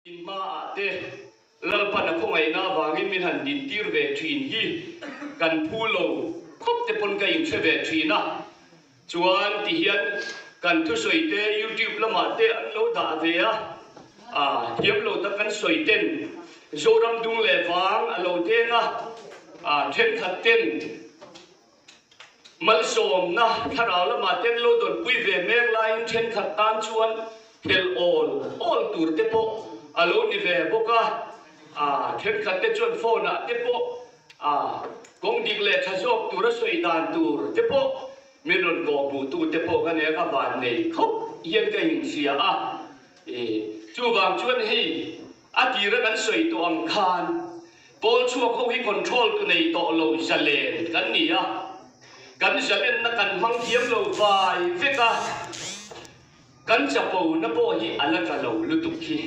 in ma ate lalpan ako ngay na wangin minhan din tir ve trin hi kan pulo khop te pon ka in ve trin na chuan ti hian kan thu soi te YouTube lama te an lo da ve a hiam lo ta kan soi ten zoram dung le wang a lo te na then khat ten mal som na thara lama ten lo don pui ve mer lain then khat tan chuan hel all tur te po alo ni ve boka then khat te chuan phone a te po kong dik le thazok tur a soi dan tur te po miron go bu tu te po kan e ka ban nei khop yen ka hin sia chu wang chuan hi ati ra kan soi to am khan pol chu ko hi control tu nei to lo jalen kan ni kan jalen na kan mang thiam lo vai veka kan chapo na po hi ala ka lo lu tu khi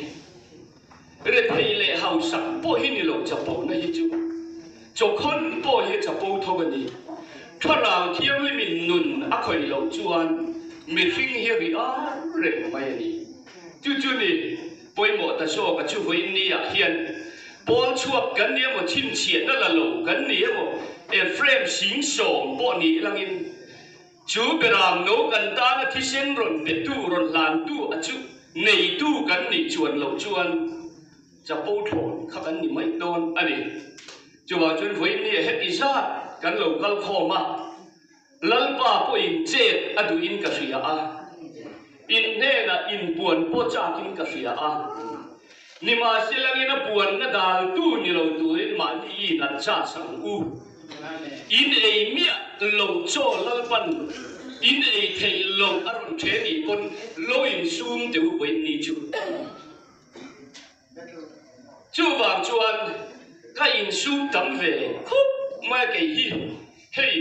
re thei le hau sak po hi ni lo chapo na hi chu chokon po hi chapo tho ni thara thiam li min nun a khoi lo chuan mi thing hi ri re mai ni chu ni poi mo ta so ka chu voi ni a hian pol chuak kan ni mo chin chiat na la lo kan ni mo e frame sing som po ni langin chú beram no kan ta na thi sen ron be tu ron lan tu a chu nei tu kan ni chuan lo chuan chapo thon kha kan ni mai don ani chu wa chun voi ni he ti sa kan lo kal khoma lalpa po in che adu in ka ria in ne na in puan po cha kin ka ria ni ma silang ina puan na dal tu ni lo tu in ma ni na cha sang u in ei mia lo cho lalpan in ei thei lo aron the ni kon lo in sum te u wen ni chu wang chuan ka in sum tam ve khup ma ke hi hey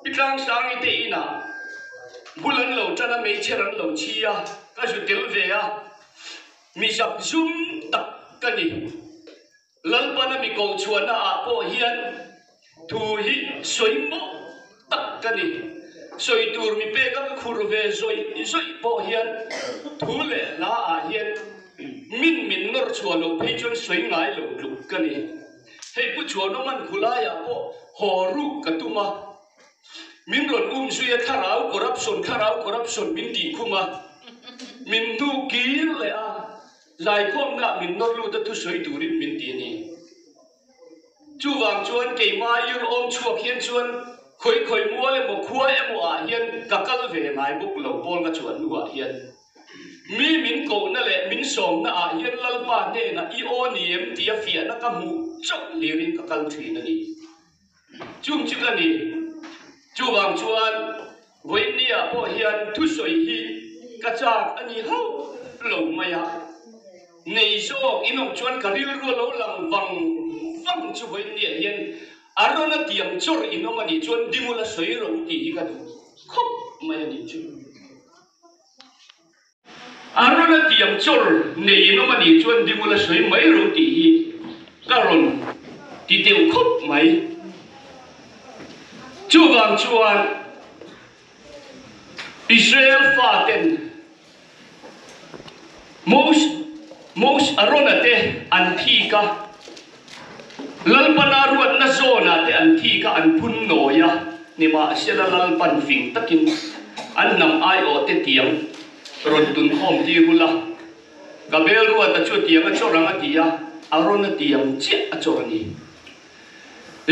bitlang sang i te ina bulan lo chana me cheran lo chia ka ju tel ve mi sap zum tak ka ni lalpan mi ko chuan a po hian thu hi soi mo tak ka ni soi tur mi pe ka khur ve soi po hian thu le la a hian min nor chuan lo phei chuan soi ngai lo luk ka ni hei pu chuan no man khula ya po horu ka tuma min ron suya corruption min ti khuma min tu ki le lai khom na min nor lu ta tu soi turin min ti ni chu wang chuan ke ma yur om chuak hian chuan khoi mua le mo khua emo hian kakal ve ngai buk lo pol ka chuan nu hian mi min ko na le min som na hian lalpa ne na I o ni em ti a fia na ka mu chok lirin kakal thi na ni chung chi ka ni chu wang chuan voi ni a po hian thu soi hi ka chak ani ho lo maya nei so inong chuan ka ril ro lo lang wang chu voi ni hian arona tiam chor inom ani chuan dimula soi ro ti hi ka du khop mai ani chu arona tiam chor nei inom ani chuan dimula soi mai ro ti hi ka ron ti teu khop mai chu wang chuan Israel faten most arona te antika lalpana ruat na zona te antika an pun noya ni ma sela lalpan fing takin an nam ai o te tiang ron tun khom ti rula gabel ruat ta chu tiang a choranga tia arona tiang che a chorani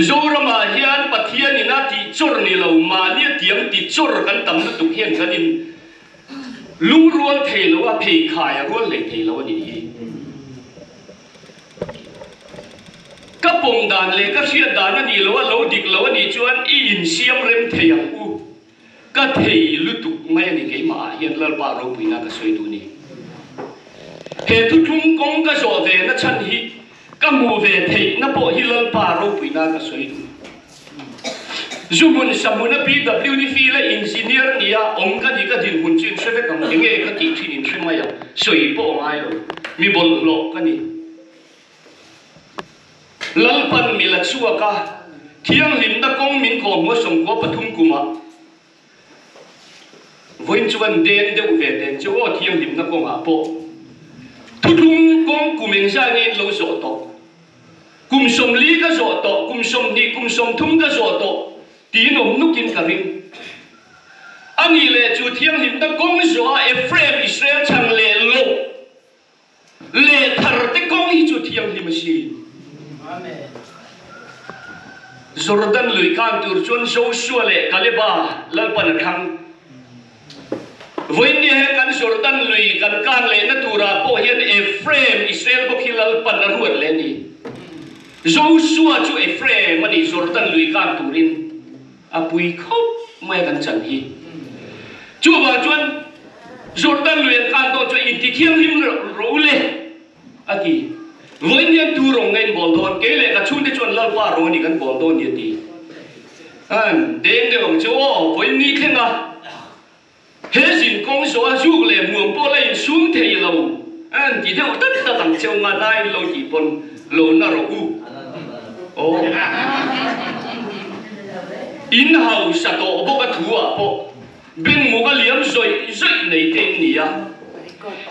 zorama hian pathian ni na ti chor ni lo ma ni tiang ti chor kan tam na tu hian kanin lu rual thei lo a phei khai rual le thei lo ni hi ka pong dan le ka sia dan ni lo lo dik lo ni chuan I in siam rem thei u ka thei lu tu mai ni ke ma hian lal ba ro puina ka soi du ni he tu thung kong ka so ve na chan hi ka mu ve thei na po hi lal pa ro puina ka soi du zumun samuna PWD file engineer nia om ka di ka din hun chin seve kam nge ka ti thin in thrimaya soi po ngai lo mi bol lo ka ni lalpan mila chuaka thiang lim da kong min ko mo som ko pathum kuma voin chuan den de u ve den chu o thiang lim na ko nga po thu thung cùng mình ra nên lâu rõ to cùng sông lý cái rõ to cùng sông đi cùng sông thung cái rõ to tí nôm nút in cả ring anh ấy là chủ thiên hình ta công rõ Ephraim Israel chẳng lệ lộ lệ thở tới công hi chủ thiên hình gì Jordan lùi can tur chuan Joshua lệ Caleba lal pan khang với như thế kan Jordan lùi kan can lệ na tura po hiền Ephraim Israel bốc hi lal pan na ruột lên đi Joshua chu Ephraim mà đi Jordan lùi can turin apui khóc mai kan chân hi chu ba chuan Jordan lùi can to chu in ti thiam him ro le aki với những tu rong ngay bồn thôn cái này cả chung để chọn lao qua rồi thì cần bồn thôn như thế anh đến để ông chúa với ní thế nào hết xin công số chú lệ muộn bỏ lên xuống thế lâu anh chỉ theo tất cả thằng châu ngà đai lâu chỉ bồn lâu na rồi ô in hậu sa tổ bốc cái thua bộ bên một cái liếm rồi rồi này tên gì à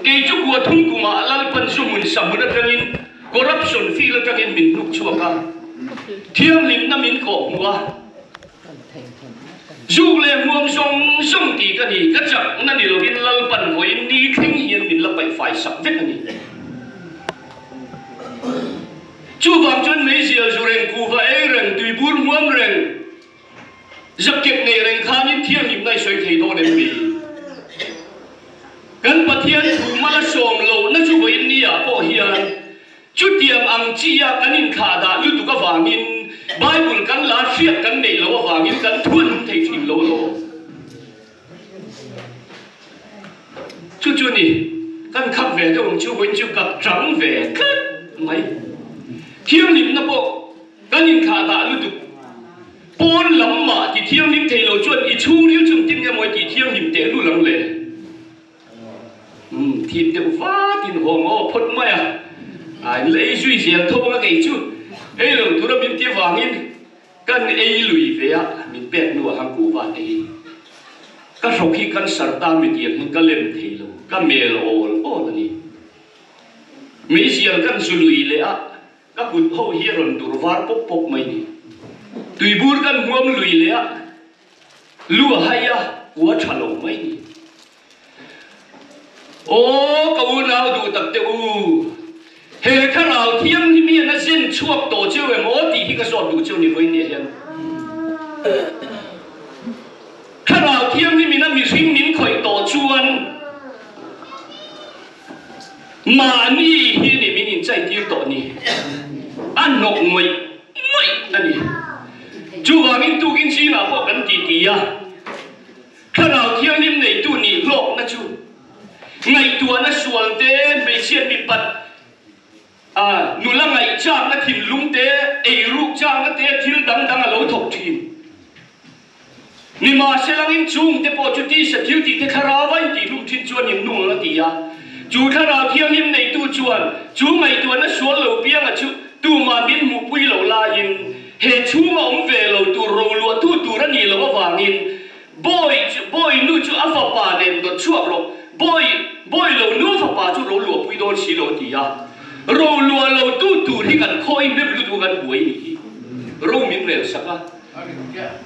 cái chú của thung của mà lal pan su mun sa mun cái in corruption phi là cái mình lúc chua cả thiêng lim na mình cổ mua dù lệ muông song song thì cái gì cái chẳng na điều in lal pan với đi kinh hiền mình là phải sắp vết cái gì chú vàng chân mấy giờ rồi人cụ phải人对不muông人giặc kẹp này人看những thiêng lim này suy thấy thôi nên bịกันประเทศถูมาละสมโลนั่นช่วยนี่อ่ะพ่อเฮียจุดเดียมอังจีอ่ะกันนินขาดาลุตุกวางินไบเบิลกันลาเชียกันในโลวางินกันทุนเทถิ่นโลจุดนี่กันขับเวทองช่วยจุกับจังเวขึ้นไหมเที่ยงนิมนะพ่อกันนินขาดาลุตุปนลำมาที่เที่ยงนิมเทโลจวนอีชูนิ้วจุ่มติ้งยังมวยที่เที่ยงนิมเตลุลังเลยทีมเดียวฟ้าทีมหัวงอพดไม่อ่ะเลยช่วยเสียงทุ่งก็เกี่ยวเอ้ยหลงทุเรศมินเที่ยววางินกันเอ้ยลุยเวียมินเป็ดนัวหังกูว่าเอ้ยก็สกีกันสารตามิเดียมันก็เล่นเทโลก็เมลโอลโอ้นี่ไม่เสียงกันสุลุยเลยอ่ะก็ปุ่นพ่อเฮียรอนตัววาร์ปปไม่นี่ตุยบูร์กันหัวมลุยเลยอ่ะลัวให้อ่ะหัวฉลองไม่นี่โอ้ก็อุ่นเอาดูตับเตอูเฮ้ข้าเราเที่ยงที่มีนั่นเส้นช่วงโตเจ้าเอ๋หมอตีที่ก็สอบดูเจ้านี่ไว้เนี่ยเห็นข้าเราเที่ยงที่มีนั่นมีสิ่งมิ้นคอยโตชวนมานี่ที่นี่มีนินใจที่โตนี่อันนกมวยอันนี้จูว่ามินตูกินชีน่ะพวกกันตีอ่ะข้าเราเที่ยงที่ไหนตูนี่โลกนะจูไงตัวนั้นส่วนเต้ไม่เชี่ยมีปัดนู่นละไงจ้างนั้นทิมลุงเต้ไอ้ลูกจ้างนั้นเต้ทิมดังเราถกทีมนี่มาเสลังอินจุงเต้พอจุดที่สัตย์ที่เทคาราวันที่ลุงทินชวนยังนุ่งละตีอ่ะจูคาราเที่ยงนิ่มในตู้ชวนจูไงตัวนั้นส่วนเราเปียงอ่ะจูตู้มาบินหมู่ปุยเราลายินเฮชูมาเวเราตู้โรลัวตู้รันนี่เราว่าวางินบอยนู่จูอัฟปาเดนตัวชั่วโรบอยเรานู้ฟ้าป่าจู่เราหลวงปุยโดนสีโลตีอ่ะเราหลวงเราตู้ที่กันคอยไม่รู้ตัวกันหวยนี่เรามินเร็วสักอ่ะ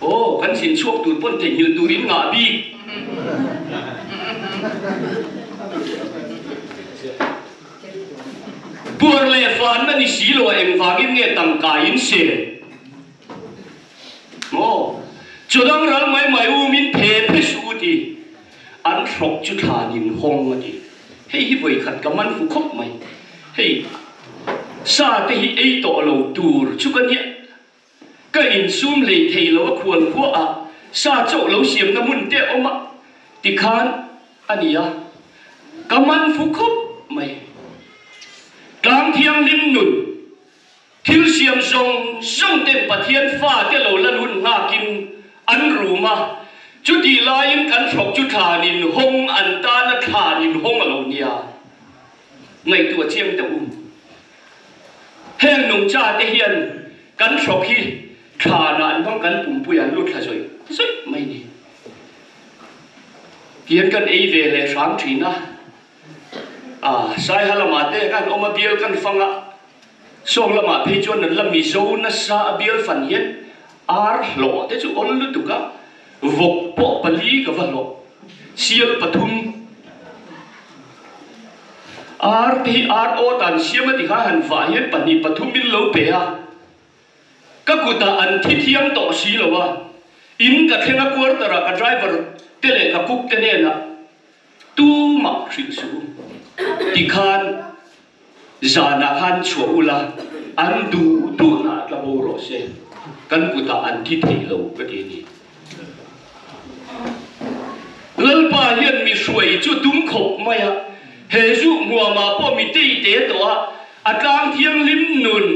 โอ้กันสินช่วงตูป้นแต่ยืนตูรินงาบีปวดเลยฟันนั่นนี่สีโลเอ็งฟังยิ่งเงี้ยตั้งกายอินเสียโอ้จุดนั้นเราไม่อูมินเพสูดีอันสกจุดหาดินห้องมาดิเฮ้ยไว้ขัดกับมันฟุกคบไหมเฮ้ยซาเตhiไอโตเราตูร์ชุกันเนี่ยก็อินซูมเลยเทเราควรพวกอ่ะซาโจเราเสียมน้ำมันเตะออกมาติคานอันนี้อ่ะกับมันฟุกคบไหมกลางเทียงริมหนุนทิวเสียมทรงเต็มประเทียนฟ้าเตะเราละนุนหากินอันรู้มาจุดที่ลายกันสกจุดขานินห้องอันตาณขานินห้องเราเนี่ยในตัวเชียงตะอุ่มแห้งหนุ่มจ่าเทียนกันสกที่ขาหนานต้องกันปุ่มปุยันลุดขะช่วยไม่ดีเทียนกันเอเวเลยสามทีนะ sai halamate kan oma biel kan fanga song lama phejon nan lami zo na sa biel fan yen ar lo te chu ol lu tuka vok po pali ka valo sial pathum ar ti ar o tan siama ti kha han fa yen pani pathum min lo pe a ka kuta an thi thiam to si lo wa in ka thenga kwar tara ka driver tele ka kuk te ne na tu ma hring su ti khan zana khan chula an du na la bo ro se kan kuta an thi thei lo ka ti ni lalpa hian mi suai chu tum khop maya he zu mua ma po mi te to a tlang thiang lim nun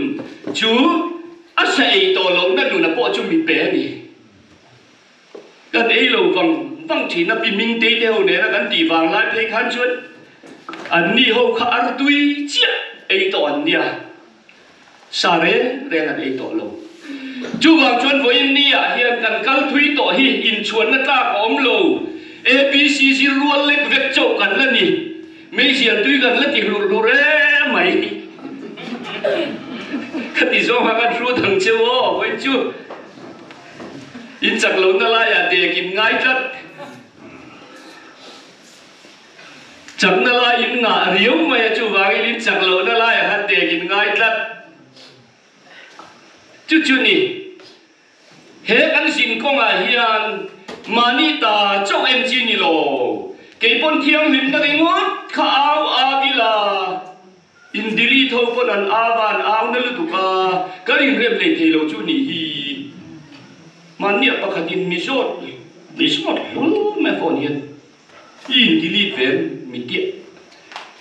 chu a sei to lo na nu na po chu mi pe ni kan ei lo vang chỉ na bi ming te ho ne na kan ti wang lai pe khan chuan an ni ho kha ar tui chia ei to an nia sa re an ei to lo chu wang chuan voi ni a hian kan kal thui to hi in chuan na ta kom lo abc si rual lek vek chau kan la ni mấy chuyện tuy gần rất nhiều lù rê mày cái gì do mà cái số thằng chiêu ó với chú in chắc lâu nó lại à để kìm ngay chất chẳng nó lại in ngã riếu mày chú vàng in chắc lâu nó lại à để kìm ngay chất chú nè hết cái xin công à hiền mà ni ta cho em chi ni lo cái bọn thiêng lim ta đi ngót khao agila in dili thâu con an avan ao na lu ka cái rin rem le thei lo chu ni hi man nia pakhatin mi sot lu me phone hian in dili ven mi tie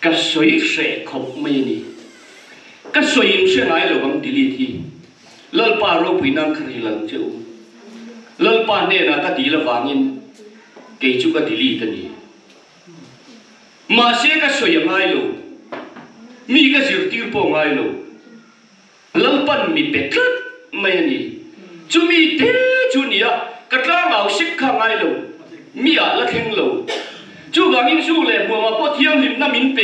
ka soi se khop mai ni ka soi im se ngai lo bang dili thi lal pa ro pui nang khri lang chu lal pa ne na ka di la wangin ke chu ka dili ta ni mà sẽ cái soi ngay luôn, mi cái gì tiêu po ngay luôn, lăng pan mi bẹt mày nè, chú mi thế chú nia, cái lá màu xích khang ngay luôn, mi à là khen luôn, chú vàng im su lệ mua mà po thiang lim na min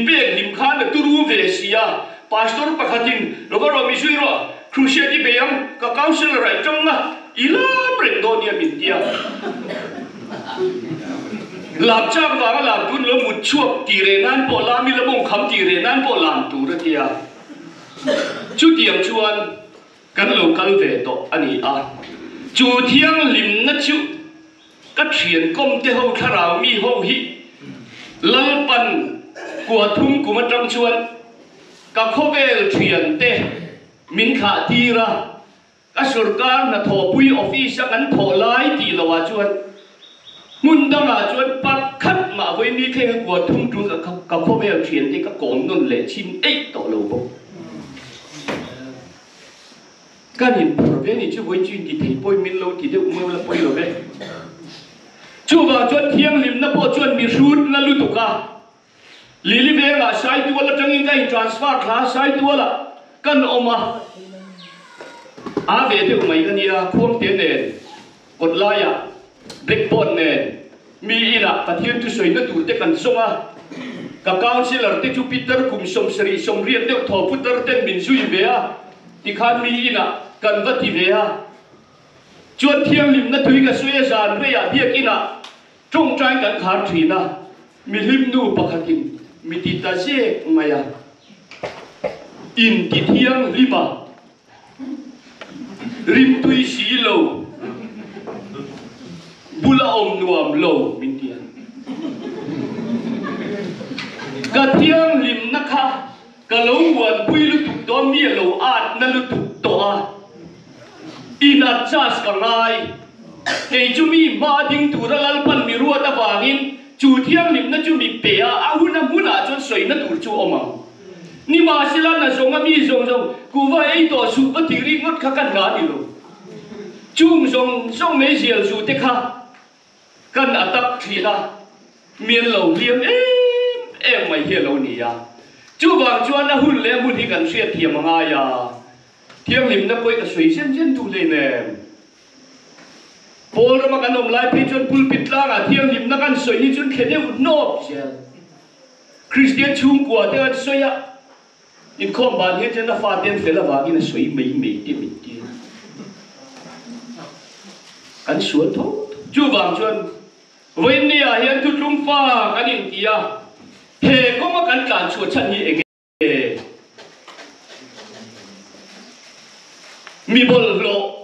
pe lim khan là tu ru về xia, pastor pakhatin, rồi mi suy rồi, crucial đi bèm, cái council lại trong na, ila brendo nia min tia. làm chắc vàng làm tuôn lỡ một chuột tỉ rê nan bộ làm mi lỡ bông khăm tỉ rê nan bộ làm tủ đó thia chú tiệm chuan căn lầu căn về tổ anh à chú thiang lim nát chú các chuyện công tế hậu thà rào mi hậu hi lal pan của thung của mặt trăng chuan các khâu về chuyện tế min khả ti ra các sarkar na thọ pui office kan thọ lai tỉ lầu à chuan mun dang à chuan pat khát mà với mi khen của thung trung các khâu về chuyện tế các con non lệ chim ấy tổ lầu bông cái nhìn phổ biến thì chú với chuyện thì thấy bôi min lâu thì đều mua là bôi rồi đấy chú vào chuan thiêng lim na po chuan mi shoot na lu tu ka lili ve nga sai tu la tangin kai transfer class sai tu la kan oma a ve te mai kan ya khom te ne kot la ya blackboard ne mi ina pathian tu soi na tu te kan songa ka counselor te chu Peter kum som sri som rian te tho putar ten min sui ve a ti khan mi ina kan va ti ve a chuan thiêng lim na thui ka suya zan ve ya biak ina trong trang kan khar thina mi lim nu pakhatin mi ti ta se maya in ti thiang lima rim tui si lo bula om nuam lo min tian ka thiang lim na kha ka lo wan pui lu tu do mi lo at na lu tu to a in a chas ka ngai ke chu mi ma ding tu ra lal pan mi ruwa ta wangin chu thiang lim na chu mi pe a huna huna chon soi na tur chu oma ni ma sila na zonga mi zong ku va ei to su pa ti ri ngot kha kan ga ni lo chung zong me zial su te kha kan atak thila mien lo liam em mai he lo ni ya chu wang chuan na hun le mun hi kan sia thiam nga ya thiang lim na poi ka soi sen tu le ne Paul ra makan om lai pe chon pulpit la nga thiang lim na kan soi ni chun khede u nop sia Christian chung của thế anh xoay á in không bàn hết trên nó pha tiền phải là vàng in xoay mấy mấy tiền anh xuống thôi chú vàng chuan với nia hiện thu trung pha anh in tia he có mà anh cản chuột chân như anh mi bol lo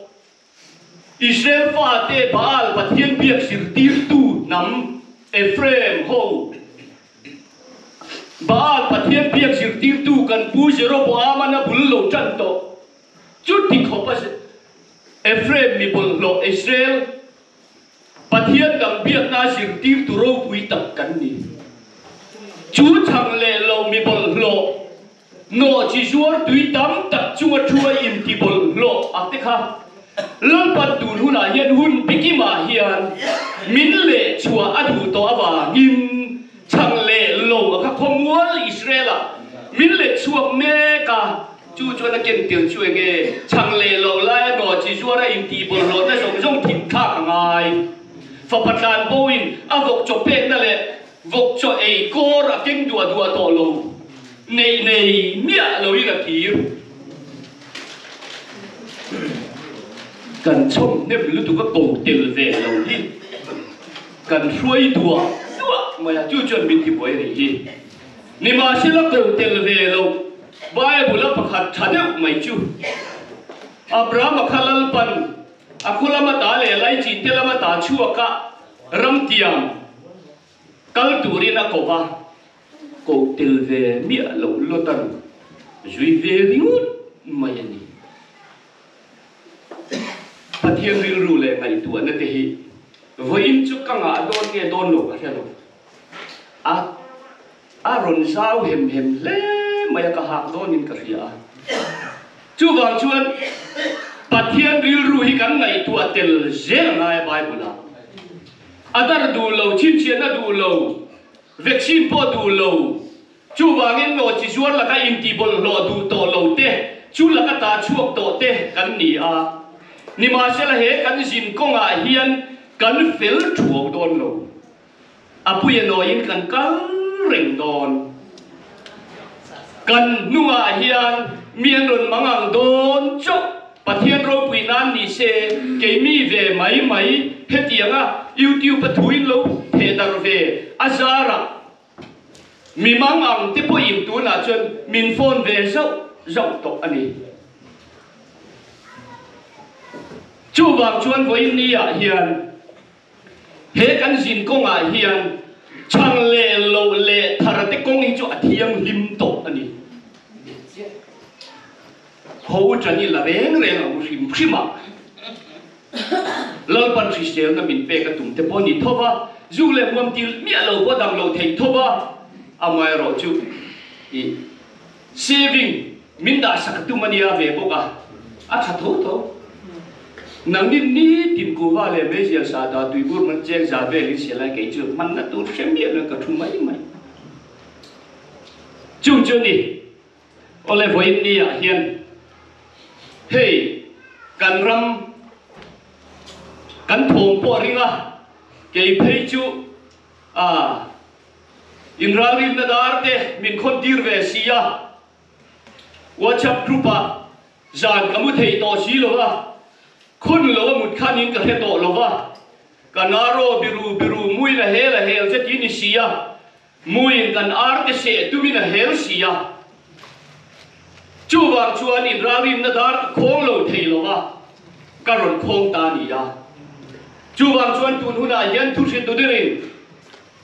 Israel pha te Baal và thiên biếc sir tir tu nắm Ephraim ho Baal và thiên biếc sir tir tu kan pu Jeroboam ana bul lo chan to chút thì khó pas Ephraim mi bol lo Israel và thiên dang biếc na sir tir tu ro pui tak kan ni chú thằng lệ lo mi bol lo no chỉ zuar tui tam tak chunga chua im ti bol lo akha lal pat tu huna hian hun pikima hian min le chua adu to awa ngin chang le lo ka khomwal Israela min le chuak me ka chu chona ken tir chu nge chang le lo la no chi zuara im ti bol lo na song song thim kha ngai fa patan boin avok cho pe na le vok cho e kor a king dua to lo nei nei mia lo ina tir cần trông nên lúc tụi các cổ tiền về lâu đi cần xuôi đùa mà là chưa chuẩn bị thì bồi này gì nhưng mà sẽ là cổ tiền về lâu vai bù lấp hạt chả được mấy chú Abraham mà khai lal pan akula mà ta lệ lại chỉ tiền mà ta chua cả ram tiang kal turi na cổ ba cổ tiền về mía lâu lâu tan duy về riu mà vậy Phát hiện riêng rù lệ ngày tuổi nó thì với in chút căng ngã đôn nghe đôn nổ cả theo rồi sao hềm lẽ mà cả hạt đôn in cả gì chú vàng chuan phát hiện riêng rù hi cắn ngày tuổi tel dễ ngay bài bula adar đủ lâu chim chiên nó đủ lâu vaccine po đủ lâu chú vàng in nổ chỉ chuan là cái intibol lo đủ to lâu te chú là cái ta chuộc to te cắn nỉ ni ma se la he kan jin ko nga hian kan fel thuak don lo apuya no in kan kal reng don kan nuwa hian mian ron mangang don chok pathian ro puinan ni se keimi ve mai hetianga youtube pathuin lo the dar ve azara mi mangang te po in tu na chon min phone ve zau to ani chú vàng chuan với nia hiền hết căn zin công à hiền chang lệ lâu lệ thà tế công hình cho thiêng lim tổ anh hậu chân như là bé người nào cũng xí mà lâu ban xí xéo na mình bé cái tụng tế bón đi thô ba dù lệ muam tiêu mía lâu qua đằng lâu thầy thô ba amai rồi chú saving mình đã sắc tu mania về bộ à thật thô nang ni tin ku va le me sia sa da tui bur man chek za ve li sia la ke chu man na tu sem bia le ka thu mai chung ni ole voi ni a hian hey kan ram kan thong po ringa ke phei chu in ra rin na dar te min khon tir ve sia WhatsApp group zan kamu thei to si lo wa khun lo mut khanin ka he to lo wa kanaro biru mui la hel che ti ni sia mui kan ar te se tu min hel sia chu wang chuan in rawin na dar khong lo thei lo wa karon khong ta ni ya chu wang chuan tun huna hian thu se tu dirin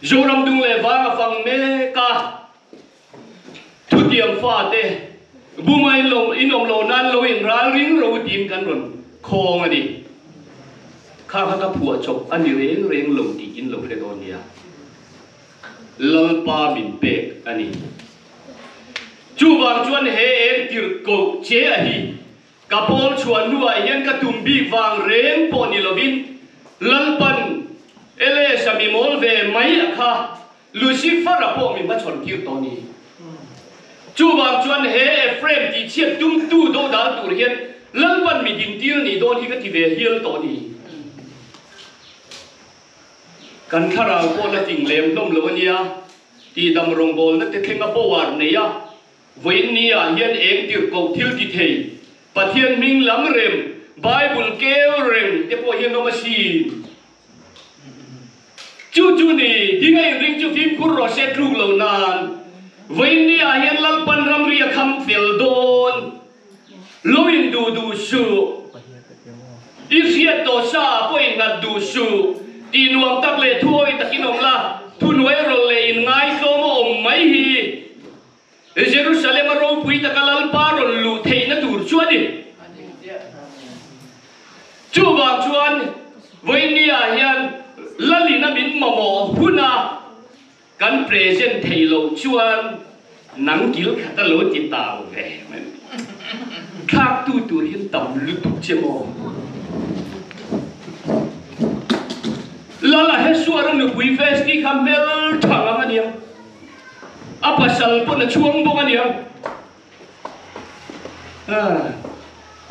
zoram dung le wa fang me ka thu tiam fa te bumai lo inom lo nan lo in ra ring ro tim kan ron khong ani kha ka phua chop ani reng lo ti in lo redonia lalpa min pek ani chu wang chuan he en tir ko che a hi ka pol chuan nuwa hian ka tumbi wang reng po ni lovin lalpan ele sami mol ve mai akha lucifer a po min ma chon tir to ni chu wang chuan he Ephraim ti chiat tum tu do da tur hian lalpan mi din tir ni don hi ka ti ve hial to ni kan khara ko na ting lem dom lo nia ti dam rong bol na te khenga po war ne ya voin ni a hian eng tir ko thil ti thei pathian ming lam rem bible keu rem te po hian no ma si chu ni dingai ring chu phim kur ro se truk lo nan voin ni a hian lal pan ram ri kham fel don loin du su Isiat dosa apa yang nak dusu di nuam tak le tuai tak inom lah tu nuai role in ngai somo om mai hi Jerusalem ro pui tak kalal paron lu thei na tur chuan ni chu bang chuan voi ni a hian lali na min mamo huna kan present thei lo chuan nang kil khata lo ti taw ve khak tu tur hin tam lu tu chemo Lala hesuara nu pui festi kamel thanga nia apa sal pun chuang bonga nia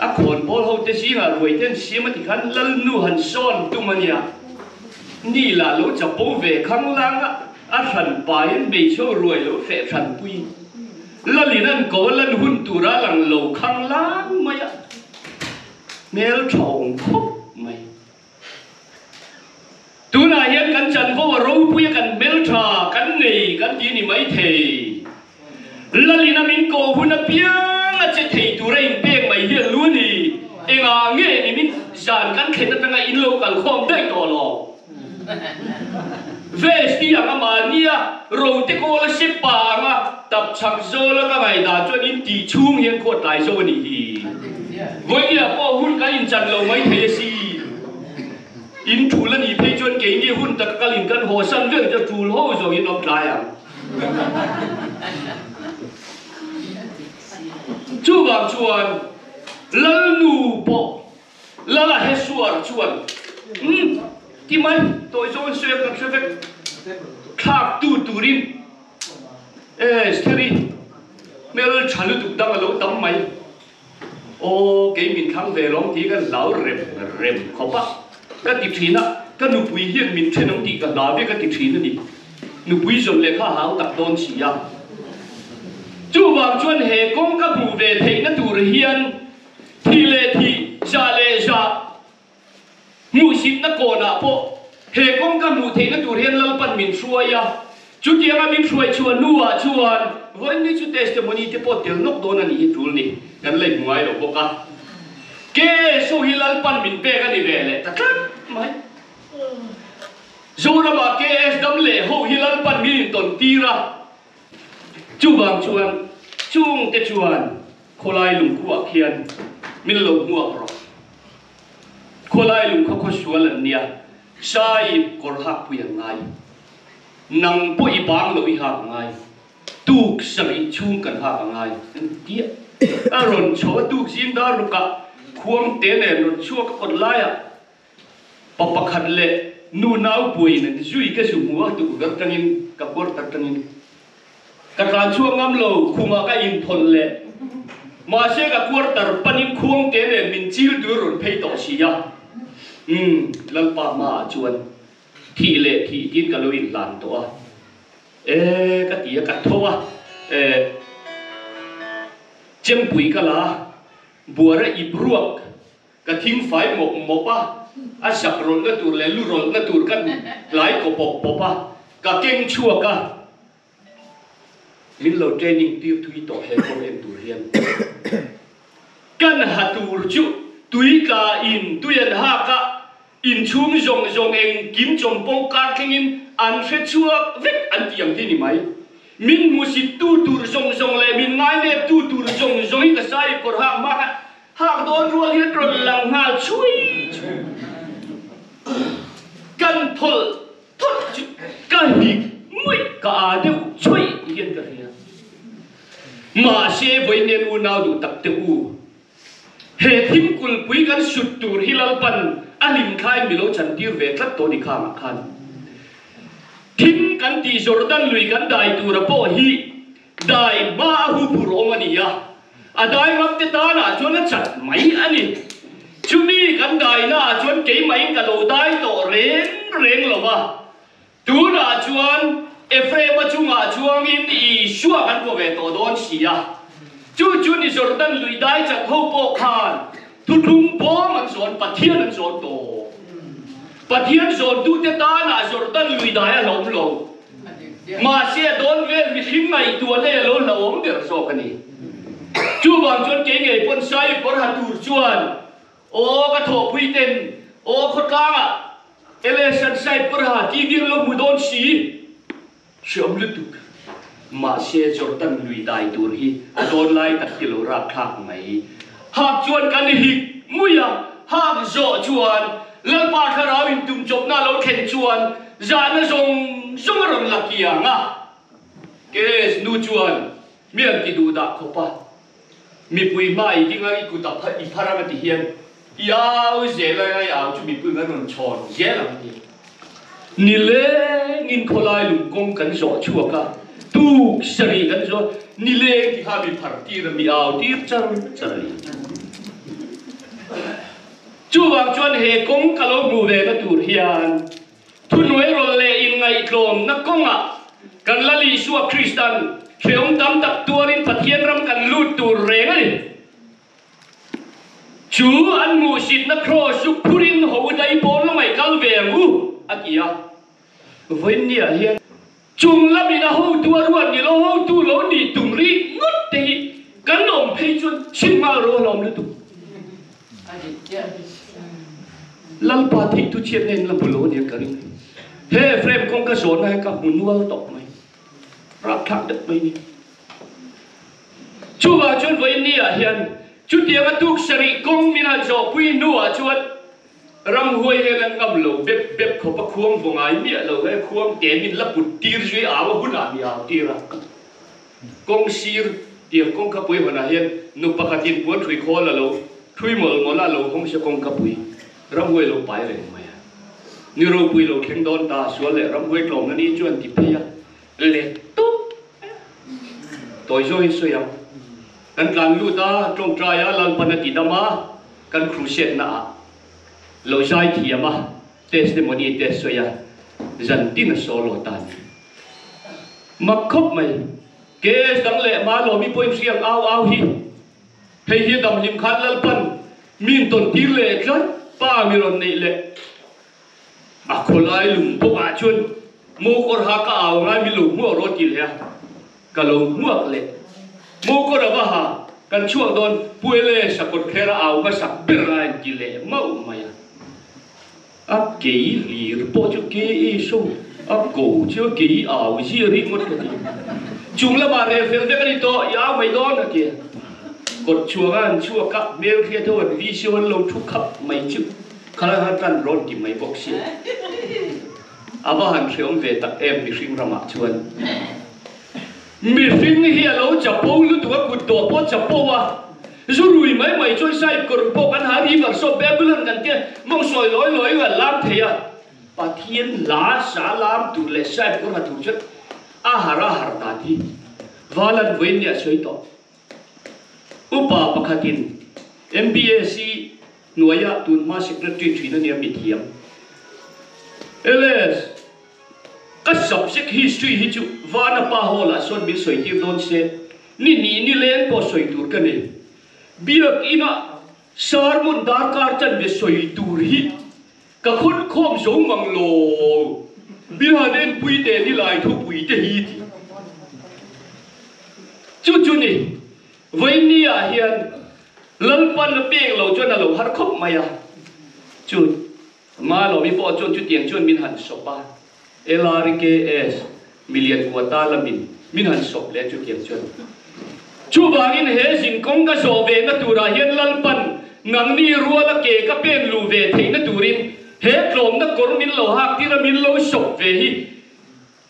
a khon bol ho te si ha roi ten si ma ti khan lal nu han son tu mania ni la lo cha po ve khang lang a than pai be cho roi lo fe than pui lalinan ko lan hun tu ra lang lo khang lang maya mel chong khop mai tu na hian kan chan ko ro pui kan mel tha kan nei kan ti ni mai thei lalina min ko huna piang a che thei tu rein pek mai hian lu ni enga nge ni min san kan khen ta nga in lo kan khom dai to lo vesti anga mania ro te ko la se pa nga tap chak zo la ka ngai da chuan in ti chung hian ko tai zo ni hi voi ni a ko hun kan in chan lo mai thei si in thu la ni phei chuan ke ni hun tak kalin kan ho san ve cho thul ho zo in op lai a chu bang chuan lal nu po lala he suar chuan ti mai tôi zo se ka se khak tu turin steri mel chalu tu dang lo tam mai o ke min khang ve long ti kan lau rem khopa ka ti thina ka nu pui hian min thenong ti ka la ve ka ti thina ni nu pui zom le kha hau tak don si ya chu wang chuan he kong ka bu ve thei na tur hian thi le thi ja le ja mu sit na ko na po he kong ka mu thei na tur hian lal pan min suaya chu ti anga min suai chuan nuwa chuan voi ni chu testimony te po tel nok don ani hi tul ni kan le muai lo boka ke so hilal pan min pe ka ni ve le ta tlat mai zora ma ke es dam le ho hilal pan min ton tira chu bang chuan chung te chuan kholai lung khu akhian min lo mu apro kholai lung kho kho sual an nia sai kor hak pu yang ngai nang po I bang lo I hak ngai tuk sari chung kan hak ngai tia aron cho tuk sin da ruka khuang te ne ron chuak kon laya papa khan le nu nau pui ne zui ka su muwa tu ga tangin ka por tak tangin ka kan chuang ngam lo khunga ka in thon le ma se ka por tar panin khuang te ne min chil du ron phei to si ya lal pa ma chuan thi le thi tin ka lo in lan to a ka ti ka thowa chem pui ka la buara I bruak ka thing fai mok mopa a sak rol na tur le lu rol na tur kan lai ko pop popa ka keng chua ka min lo training ti thui to he ko en tur hian kan hatur chu tui ka in tuyan ha ka in chung zong eng kim chom pong kar kengin an fe chua vek an tiang ti ni mai min musi tu tur zong le min ngai ne tu tur zong ka sai kor ha ma ha don rual hi tron lang ha chui kan thol ka hi mui ka de chui hian ka hian ma se voi ne u nau du tak te u he thim kul pui kan sut tur hilal pan alim khai milo chan tir ve tlat to ni kham khan thim kan ti jordan lui kan dai tur po hi dai ma hu pur omania adai ngam te ta na chona chat mai ani chumi kan dai na chon ke mai ka lo dai to reng lo ba tu na chuan เอฟเรมาจุงอาช่วงอินอีชัวกันพวกเวตัวโดนเสียจู่ๆนี่จอร์แดนลุยได้จากเขาโปกคานทุกทุ่งโป้มันสอนปะเทียนมันสอนโตปะเทียนสอนดูเตตาหน้าจอร์แดนลุยได้หลงลงมาเสียโดนเวมิชิมไงตัวเล่ล้นหลงเดือดโศกันนี่จู่บางจนเก่งไงปนไซปนหัดตูจวนโอ้กระโถพุยเต็นโอ้คนกลางอะเอเลสันไซปนหัดที่ดิ้นลงมือโดนสีเชื่อมลึกตุกมาเสียจอร์แดนลุยได้ตัวนี้โดนไล่ตัดกิโลราคาไหมหากจวนกันหิกมุยหากโจจวนเล่นปาคาราวินตุมจบหน้าเราเข็นจวนจานน่ะส่งรำลักยังอ่ะเกสนูจวนเมียนที่ดูดักเขาปะมีปุยมาอีกงั้นกูตัดอีพารามาติเฮียนยาวเจเลยยาวจะมีปุยงั้นมันชอนเจลังนี่นี่เล่งินคนลายลุงกงกันโจชัวกันทุกสรีกันโจนี่เล่ที่ข้ามีพาร์ตี้มีเอาที่จังเลยจู่บางจวนเฮกงกะโลมูเวกตูเฮียนทุนเวรเลอินไงกลมนักกงอ่ะกันละลีชัวคริสตันเขียวดำตักตัวรินปะเทียนรำกันลูดตูเรงเลยจู่อันมูสิตนักโครสุขรินหัวใจโปนลงไม่กัลเวงูอากิยาวันนี้เฮียนจุงละมีนะหัวตัวรวนนี่เราหัวตัวเราดีตุงรีงดตีกันลมเพยจนชิมมาโรลมเลยตุลัลปาทิตุเชียนเองลับโลเนี่ยกันเฮ้เฟรมคงกระโสนให้กับมุนวัลตกไหมรักทักเด็กไหมนี่ชูบาจนวันนี้เฮียนจุดเดียวกันทุกสรีกงมินาจอปุยนัวชวดรำหวยเฮลังกับโลเบบเขาประควงฟงไอเมียโลเฮควงเตมินลับปุตตีร์ช่วยอาว่าหุ่นอามีอาตีระกงซีร์เดียวกงกับปุยหัวหน้าเฮียนนุปกตินปวดถุยคอละโลถุยหมอละโลคงจะกงกับปุยรำหวยโลไปเลยไหมนี่เราปุยโลแข็งโดนตาสวนเลยรำหวยกลมนั่นนี่จวนติเพียเล็ดตุ๊บตัวช่วยสวยกันการลูตาตรงใจลังปนติดมากันครูเชนนะเราใช้เทียมาเทสติโมนีเทสสวยจันตินโซโลตันมาคบไหมเกสดังเละมาเรามีปุ่ยเสียงเอาฮีให้เฮียดำลิมขันลัลปันมีนต้นตีเละกันป้ามีรอนนี่เละคนไล่ลุงพวกอาชวนโมกรหักเอาไงมีลุงหัวรถกินเลยกะลุงหัวเละโมกรว่ากันช่วงโดนป่วยเลยสักคนแค่เอาก็สักเปรายกิเลสมาอุ้มมาอักเกยลีรปจุเกยสูอักโกเชื่อเกยเอาจีริหมดกันจุงละบาเรเฟลเดกันนี่โตยาวไม่โดนนะเกียกดชัวกันชัวกับเมลเคียตัววิชวันลงทุกขับไม่จุขณะหันกันรถกิไม่บอกสิอาว่าหันเขียวเวตักเอ็มมีฟิงรำมาชวนมีฟิงเฮียเราจับปูลุตัวกุดตัวปอจับปูวะจะรวยไหมจนใส่กระโปรงกันหาดีแบบโซเบเบลนั่นเตี้ยมองสวยลอยกันล้ำเทียปะเทียนลาสาล้ำตุเลใส่กุระตุจัดอาหารตาดีวาลันเวียนเนี่ยสวยต่ออุปปะติน MBAC หน่วยตุนมาสิกระตุ้นชีนั่นเนี่ยมีเทียมLS ก็ subject history ฮิจูวานาปาโฮลาส่วนมีสวยที่โดนเซนี่เล่นพอสวยตัวกันเลยเบียกอินะสารมุนดาการจันเวสวยตัวฮิกับคนข้อมสงมังโลบิหาเล่นปุยเตนี่ลายทุกปุยเตฮีจุนี่วันนี้เฮียนลัลปันเปียงเราจนเราหัดคบมาจุดมาเรามีปอจนจุดเตียงจนมินหันศพLRKS มิลเลียนกว่าตาละมินหันศพและจุดเตียงจนชูบางินเฮสินคงกระโสเวนัตูราเฮียนลัลปันนังนี่รัวละเกก็เป็นลูเวเทนตูรินเฮกลมนักกรมินโลหักที่ระมินโลศพเวหิ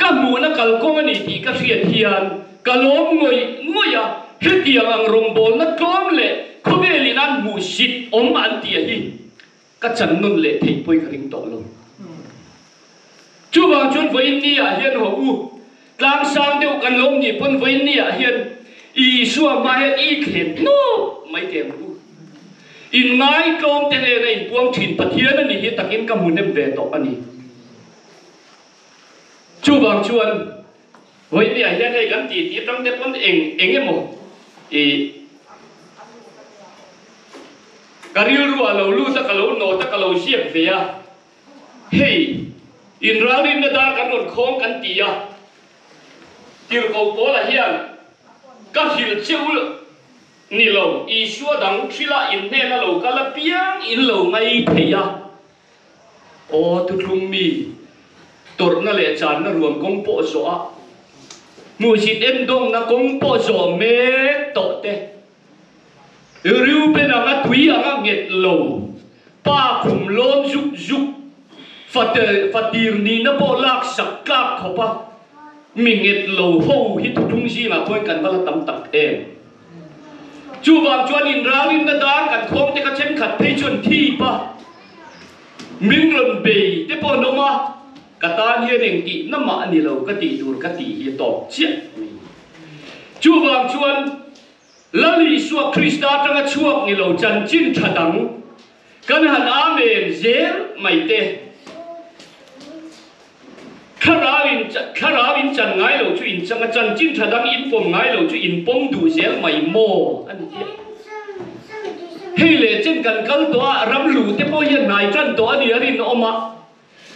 กัมูนักกัลกงนี่ที่กเสียเทียนกัลมงอยเฮตียงอังรงบอลนักกลมเละขบเอลินันมูสิตอมอันเตียหิก็จันนุนเละที่ปุยกริงตกลงจูบางชนวันนี้เฮียนหัวกลางสามเดียวกันลมนี่ปนวันนี้เฮียนอีชัวมาเฮอีเข็มโน่ไม่เต็มกูอินไงกลมเตเลในพวงถิ่นปะเทียนนี่เฮตักอินกำมุนเนมเวตอันนี้จูบางชวน วันนี้ไอ้ยันไอ้กันตีตั้งแต่คนเองหมดการิรู้ว่าเรารู้ตะกเราโนตะกเราเสียบเสียเฮ้ยอินราลินดากันหนุนโค้งกันตีอ่ะที่เราโตละเฮียนก็หิลเชี่ยวนี่เราอีชัวดังชิลาอินเนนเราก็ละเปียงอินเราไงเทียโอ้ทุกลุงมีตัวนั่นแหละจานนั่นรวมกงโปโซะมูสิเอ็นดงนะกงโปโซเมโตเตริวเป็นอะไรตุยอะไรเงี้ยโลป้าคุมล้อมจุกฟัดดีนี่นะโบลักสักกักเขาปะมีเงี้ยโลโหฮิตุทุ่งชีมาคุยกันมาละตั้มตักเองจูบางจวนอินราลินดากันคงจะกระเช็นขัดเพชนที่ปะมินรันเบย์เตปอนอมากระตานเฮียเองตีน้ำมันนี่เรากติดูกติเฮียตอกเชี่ยจูบางจวนลลีสวคริสต์ตั้งช่วงนี่เราจันจินทัดังกันหันอาเมนเซลไม่เตะข้าราวินจันไงเราช่วยอินจันจินทัดังอินปมไงเราช่วยอินปมดูเซลไม่โมอันนี้เฮ้ยเลยเช่นกันกันตัวรับรู้แต่พอเห็นนายจันตัวนี้รินออกมา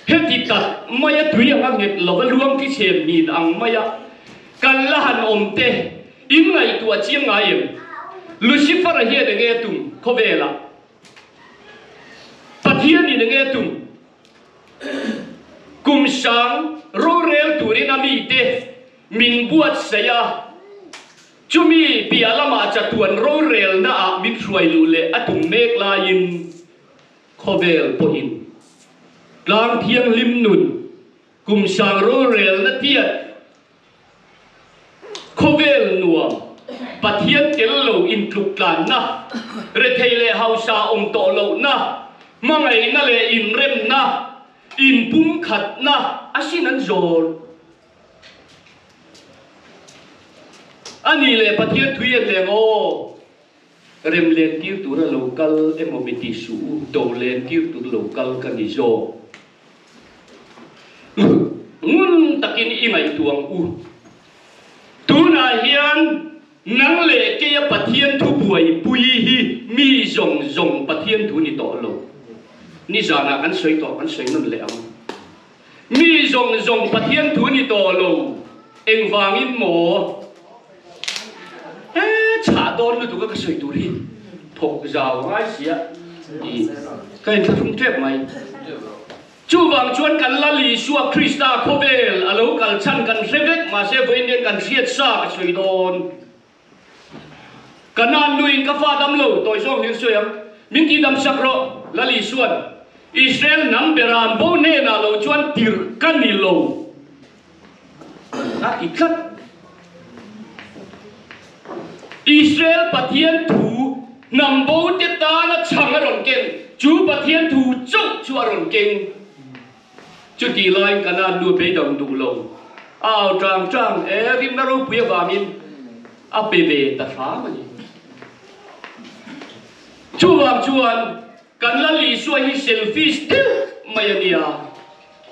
เฮ้ยติดตัดไม่ยถุยอย่างเงี้ยเราก็รวมที่เชนมีดังไม่ยกันละหันอมเตอิงไงตัวเชียงไงลูซิเฟอร์เฮียเดงเอตุมเขาเวล่ะปัทเฮียนี่เดงเอตุมกุมสังโรเรลตูรินามีเตมินบวชเสียจุมีปีอาลามาจัดวนโรเรลน่ามิตรช่วยลูเลอตุมเมกลายินเขาเวลปอินกลางเทียงริมนุนกุมสังโรเรลน่าเทียเขาเวลนัวปัทเฮียนเกลโลอินทลุกลานนะเรเทเลฮาวซาองโตโลนะมังไงนั่นเลยอินเรมนะอินปุ่มขัดนะอาชินันโจรอันนี้เลยปัทเฮียนทุยเลงโอเรมเลนทิวตัวโลกัลเอโมบิติสูโตเลนทิวตัวโลกัลกันดิโจงุนตะกินอีไงตัวงตูน่าเฮียนนังเล่เกียปัทเทียนทุบวยปุยฮีมีจงปัทเทียนทุนี่ต่อโลนี่จานะอันสวยต่ออันสวยนั่นแหละมีจงปัทเทียนทุนี่ต่อโลเอ็งวางอินโมชาโดนเลยตัวก็สวยตัวนี้พกยาวง่ายเสียอีก็เห็นทุ่งเทพไหมจูบางชวนกันละลีชัวคริสตาโคเบลอาลูกันชันกันเซเวกมาเซเวนเดียกันเสียดซาสวยโดนกันนันลุยกับฟ้าดำโลตัวช่องหินสวยมินกีดำสักโรละลีชวนอิสราเอลนำเบรานโบเนนาโลชวนติรกันนิโลนะอีกครับอิสราเอลปะเทียนถูนำโบเตตาและช่างอรอนเก่งจูปะเทียนถูจุชัวอรอนเก่งจุดที่ไลน์กันนันดูไปดังดูโลอ้าวจังริมนรกเปียบามินอาเปเวตัดฟ้ามันชวนกันละลีช่วยให้เซลฟี่สติลไม่เนีย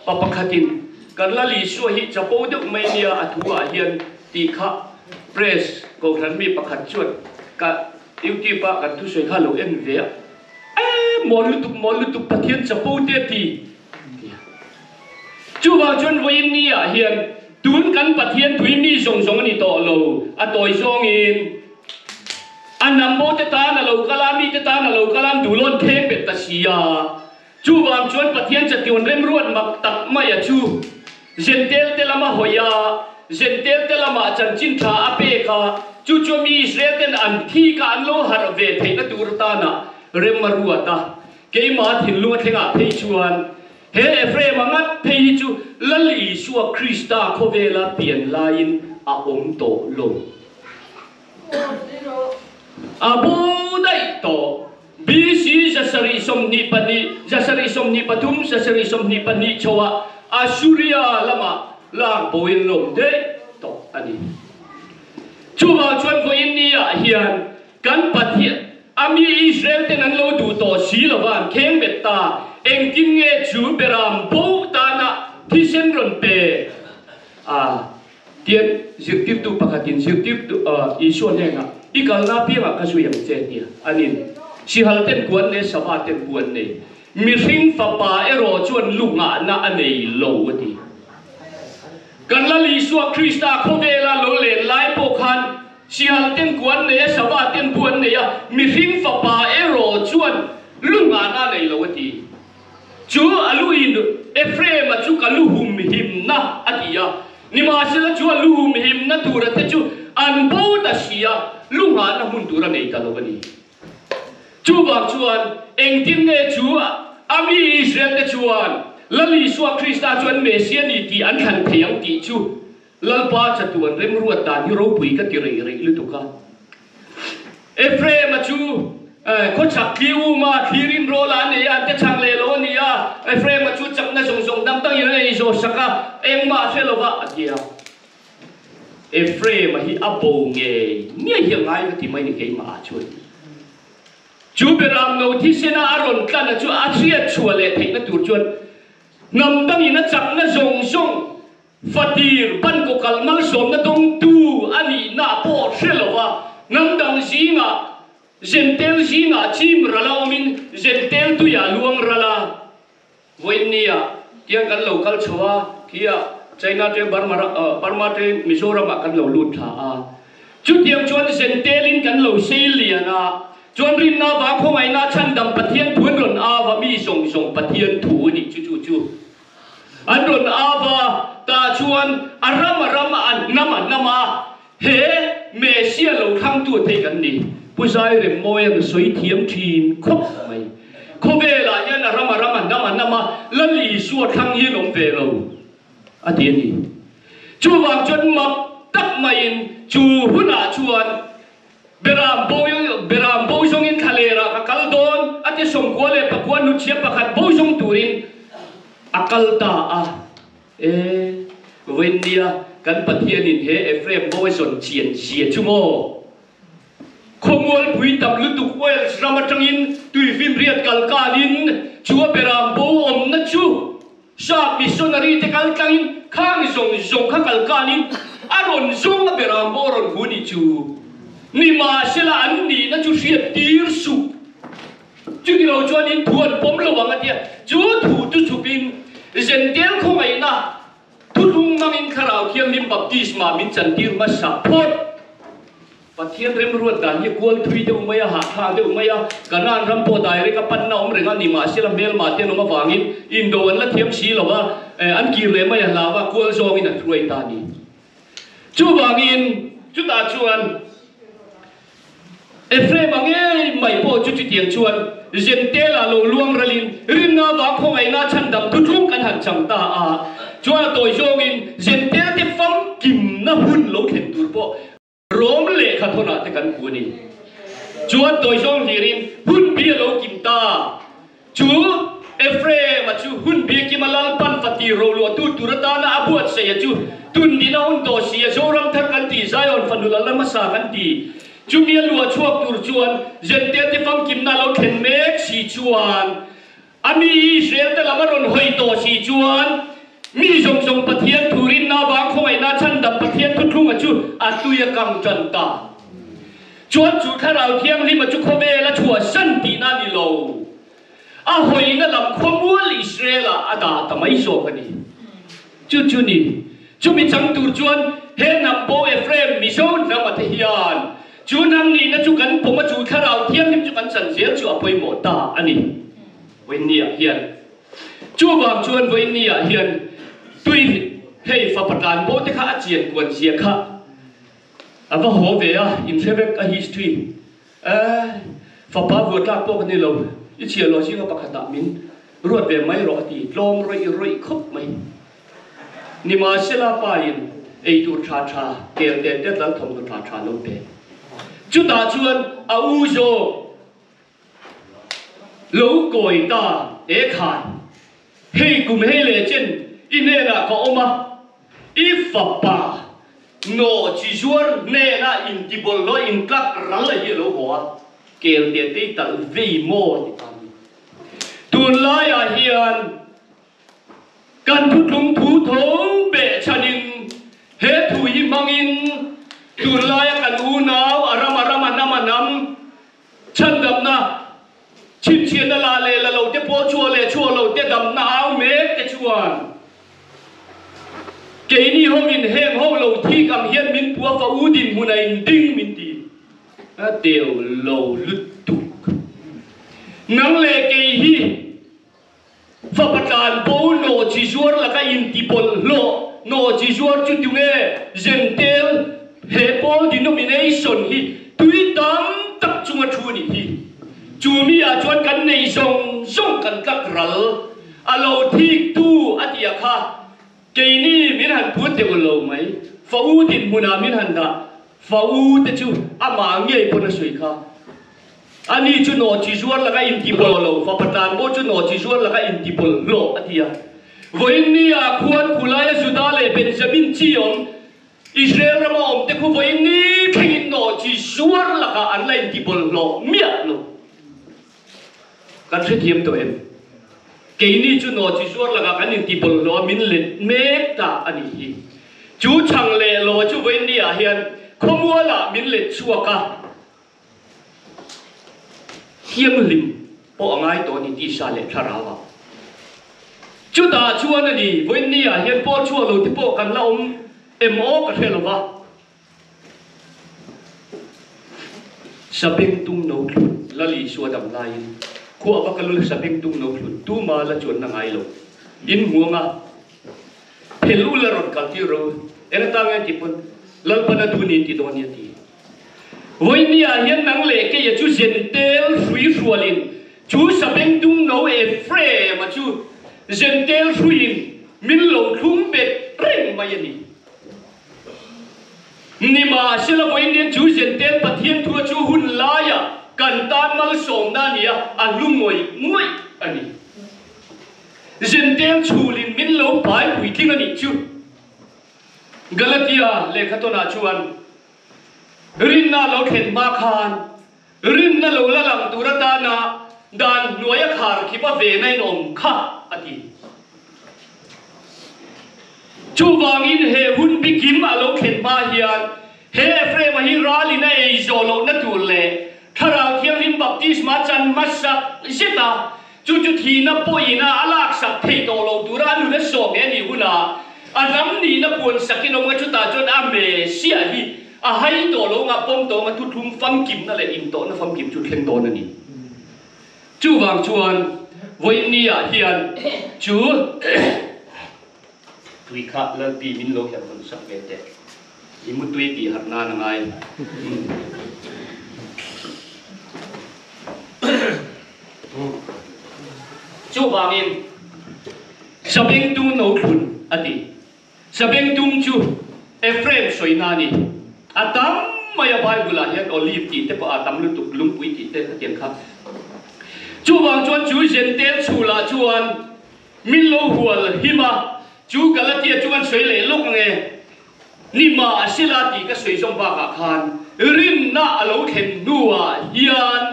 ปะปะขัดินกันละลีช่วยให้จะโปดึกไม่เนียอัฐวะเฮียนตีขะเพรสก็ครั้งมีปะขัดชวนกับอิวตีปะกันทุกส่วนข้าโลเอ็นเวียมอลุตุปะเทียนจะโปเดตีจูบจวนวันนี้เฮียนตูนกันปะเทียนถุยมีส่งนี่ต่อโลอัตอยส่งอินอันนำโบเตตานาโลกลามีเตตานาโลกลามดูล้นเทปเปตชียาจูบางชวนปะเทียนจะติวันเริ่มรวดมักตักไม่จูเจนเตลเตลมาหอยาเจนเตลเตลมาจันจินทาอเปกาจูมีอิสราเอลอันที่กันโลหะเวทให้นัดูรตานะเริ่มมารัวตาเกี่ยมาถิ่นลุงเทงะเพยชวนเฮเอฟเรมังัดเพยจูละลีชัวคริสตาโคเวลาเปลี่ยนลายน์อาองโตโลอาบูได้ต่อบีซีจะสริสมนิปนิจะสริสมนิปทุมจะสริสมนิปนิชัวอาชูริยาละมาลางโบอินลมเดต่ออันนี้ชัวชวนโบอินนี่เฮียนกันปะเทียอามีอิสราเอลเตนันโลดูต่อสีละวันเข้มเบตตาเอ็งกินเงจูเบรามโบตานะที่เซนรอนเป tiện diệt tiếp tu bạc tin diệt tiếp tu ý xuân này ngà ý cả na piang à cái suy yang chết đi anh in si hal tên cuốn này sao ba tên cuốn này mi sinh phá ba ero chuan lục ngã na anh này lâu điกันละลิสวคริสต์อาเขาเวลาโลเลนไล่ปกหันสิฮัลเต็นกวนเนี่ยสวัสดิ์เต็นบวนเนี่ยมีฟิงฟ้าป่าเอโรจวนลุงอาณาในโลกที่จูอลูอินเอฟเรมจูกัลูหุมหิมนะอดียานิมาสิละจูลูหุมหิมนะตัวระเตจูอันบูดาชียลุงอาณาหุ่นตัวระในตาโลกนี้จูบางจวนเองทิมเนี่ยจูอามีอิสราเอลจวนละลิสวคริสต์อาจวนเมเซียนีที่อันขันเพียงที่จูลัลปาจัตุวันเริ่มรู้ว่าตานยูโรปุยก็ติเรย์ลุตุกาเอฟเรมาจูเขาจักคิวมาคิรินโรลานี่อันจะช่างเลโลนี่อ่ะเอฟเรมาจูจับนั่งส่งดำตั้งอยู่ในโซสักเอ็งมาเชลวะอะไรอ่ะเอฟเรมาฮิอับโบงเงเนี่ยยังไงก็ที่ไม่ได้เกี่ยมาชวนจูเบรามโนที่เซนาอารอนกันจูอาเซียชัวเลยที่นั่นตัวชวนนำตั้งอยู่นั่นจับนั่งส่งFatir ban ko kalmal som na dong tu ani na po shelawa nang dang jinga gentel jinga chim rala omin gentel tu ya luang rala voinia tiang kan local chwa kia China te Burma te Mizoram kan lo lut tha a chu tiang chuan gentelin kan lo selia na chuan rin na ba khomai na chan dam pathian thuan ron a wa mi song pathian thu ni chu an ron a waตาชวนอารามอันน้ำเฮ้เมเซียเราทั้งตัวเทกันนี่ผู้ชายเริ่มมวยกันสวยเทียมทีมครบไหมครบเวลายันอารามน้ำแล้วลีสวดทั้งยี่นมเวลาอาทิตย์นี้จูวางจนมาตักมาอินจูหุ่นอาชวนเบรามโบยงอินทะเลระกัลโดนอาทิตย์ส่งกัวเลยปะกัวนุเชียปะขัดโบยงตูรินอักลตาเวนเดียกันปะเทียนินเฮเอฟเรมโบยสนเฉียชั่วโมขโมยผุยตับลุตุกเวลสรามาจังอินตุยฟิมเรียดกัลกาลินชัวเปรามโบอมนัชูชาบิสนารีเตกัลกาลินข้างซงข้างกัลกาลินอารอนซงเปรามโบรอนหูนิชูนิมาเชลาอันนี้นัชูเชียตีร์สุจุดเราจวนอินทวนปมระวังกันเดียจูถูตุสุบินเจนเดียลคงไงนะทุลุงมังอินคาราวเคียงลิมบัพติสมามินจันทีร์มาสาพอดปะเทียนเริ่มรวดดันยี่กวนทุยเดียวไม่หาทางเดียวไม่กันนั่นรำโพดายเรื่องปันน้อมเรื่องนี้มาเสียลเมลมาเทียนมาฟังอินโดนและเทียมชีหรอว่าอันกีเรไม่ลาวากวนโซกินักรวยตานีจูบางอินจุตาชวนเอฟเรมังเอ้ไม่พอจุดเตียงชวนเจนเตลาโลลวงระลินรินนาบางคงไอ้นาชันดำทุลุงกันหันจังตาจวนตัวโยกินเจนเตลที่ฟังกิมน่าหุ่นโลกเห็นตัวพ่อร้องเละขัดทนาแต่กันกูนี่จวนตัวโยงลีรินหุ่นเบียโลกิมตาจูเอฟเรมาจูหุ่นเบียกิมาลัลปันฟัติโรลัวตูตุรตานาอบุตเสียจูตุนดินาอุนโตเสียโจรัมทักกันตีไซออนฟันุลลามาสากันตีจุมีลัวช่วงตุรจวนเจนเตลที่ฟังกิมนาเราเข็นเมกสีจวนอามีอิสราเอลแต่ละมารอนหอยโตสีจวนมีส่งปะเทียนทุรินนาบางคงไอ้นาชันดับปะเทียนทุกลุงจูอาตุยกังจันตาจวนจูถ้าเราเทียมลิมาจุโคเบละชัวสันตินานิโลอาหอยนั่นลำขมัวอิสราเอลอาดาทำไมโซกันนี่จูนี่จูมีจังตุรจวนเฮนับโบเอฟเรมมิโซนนามาเทียนจูนังนี่นะจูกันผมมาจูถ้าเราเทียมนี่จูกันสันเสียจูอภัยหมดตาอันนี้เวเนียเฮียนจูบางชวนเวเนียเฮียนตุยให้ฝ่าประการโบที่ข้าเจียนกวนเสียข้าว่าหัวเวียอินเทอร์เน็ตอะฮิสตรีฝ่าป้าวัวตาโปกันนี่เราอีเชียร์เราชิงกับปากตามินรวดเวียไม่รอตีลมรอยคบไหมนิมาเชลาปายินไอตัวชาเกลเด็ดเด็ดแล้วทำตัวชาลงเตจุดตาชวนอาอูโจลูกอยตาขานให้กุมให้เลเจนอินเนน่ะก็ออกมาอีฟ้าป่าโนจิจวนเนน่ะอินทิบอลโลอินกลักรัลเลยโลหัวเกลเดียตีตัลวีโมดิตันตุนลายอาเฮียนกันทุลุงทูโถเบชันิน he thu hi mangin tur lai kan u nau aram anam chan dam na chim chian la le la lo te po chua lo te dam na au me te chuan ke ni ho in hem ho lo thi kam hian min pu fa u din mun ai ding min ti a deu lo lut tuk nang le ke hi fa patan bo no chi zuar la ka in ti pol lo no chi zuar chu tu nge gentel he pol denomination hi tui tam tak chunga thu ni hi chu mi a chuan kan nei zong kan kak ral alo thik tu atia kha ke ni min han put te lo mai fa u din muna min han da fa u te chu ama nge pon sui kha ani chu no chi zuar la ka in ti pol lo fa patan bo chu no chi zuar la ka in ti pol lo atia voin ni a khuan khulai juda le benjamin chiom Israel rama om te khu voin ni thing no chi zuar la ka an lai ti pol lo mia lo kan se thiam to em ke ni chu no chi zuar la ka kan in ti pol lo min le me ta ani hi chu chang le lo chu voin ni a hian khomua la min le chua ka thiam lim po angai to ni ti sa le tharawa chu da chuan ani voin ni a hian po chua lo ti po kan la mo ka thelo wa sabeng tung no thlut la li suwa dam lai khu ba ka lu sabeng tung no thlut tu ma la chuan na ngai lo in muanga phelu la ron ka ti ro ena ta ngai ti pun lal pana tu ni ti don ya ti voi ni a hian nang le ke ya chu gentel free rualin chu sabeng tung no e frame ma chu gentel free min lo thum bet reng mai ni ni ma sila voi ni chu gentel pathian thua chu hun la ya kan tan mal som na ni a lungoi ngoi ani gentel chulin min lo pai pui thing ani chu Galatia le khatona chuan rin na lo khen ma khan rin na lo la lam turata na dan nuaya khar khipa ve nai nom kha ati chu wangin he hun bikim a lo khen ma hian he frame hi rali na e zolo na tu le thara thiang lim baptisma chan masak zeta chu thi na poina alak sak thei to lo tura nu na so me ni huna anam ni na pon sakinom nga chu ta chon a me sia hi a hai to lo nga pom to nga thu thum fam kim na le in to na fam kim chu thleng to na ni chu wang chuan voi ni a hian chu tui kha la pi min lo hian kon sak ve te i mu tui pi har na ngai chu wangin sabeng tu no khun ati sabeng tung chu Ephraim soinani atam maya Bible hian olive ti te pa atam lu tuk lung pui ti te tiang kha chu wang chuan chu gentel chula chuan min lo hual hima chu Galatia chuan soi le lok nge ni ma sila ti ka soi jong ba ka khan rin na alo khen nuwa hian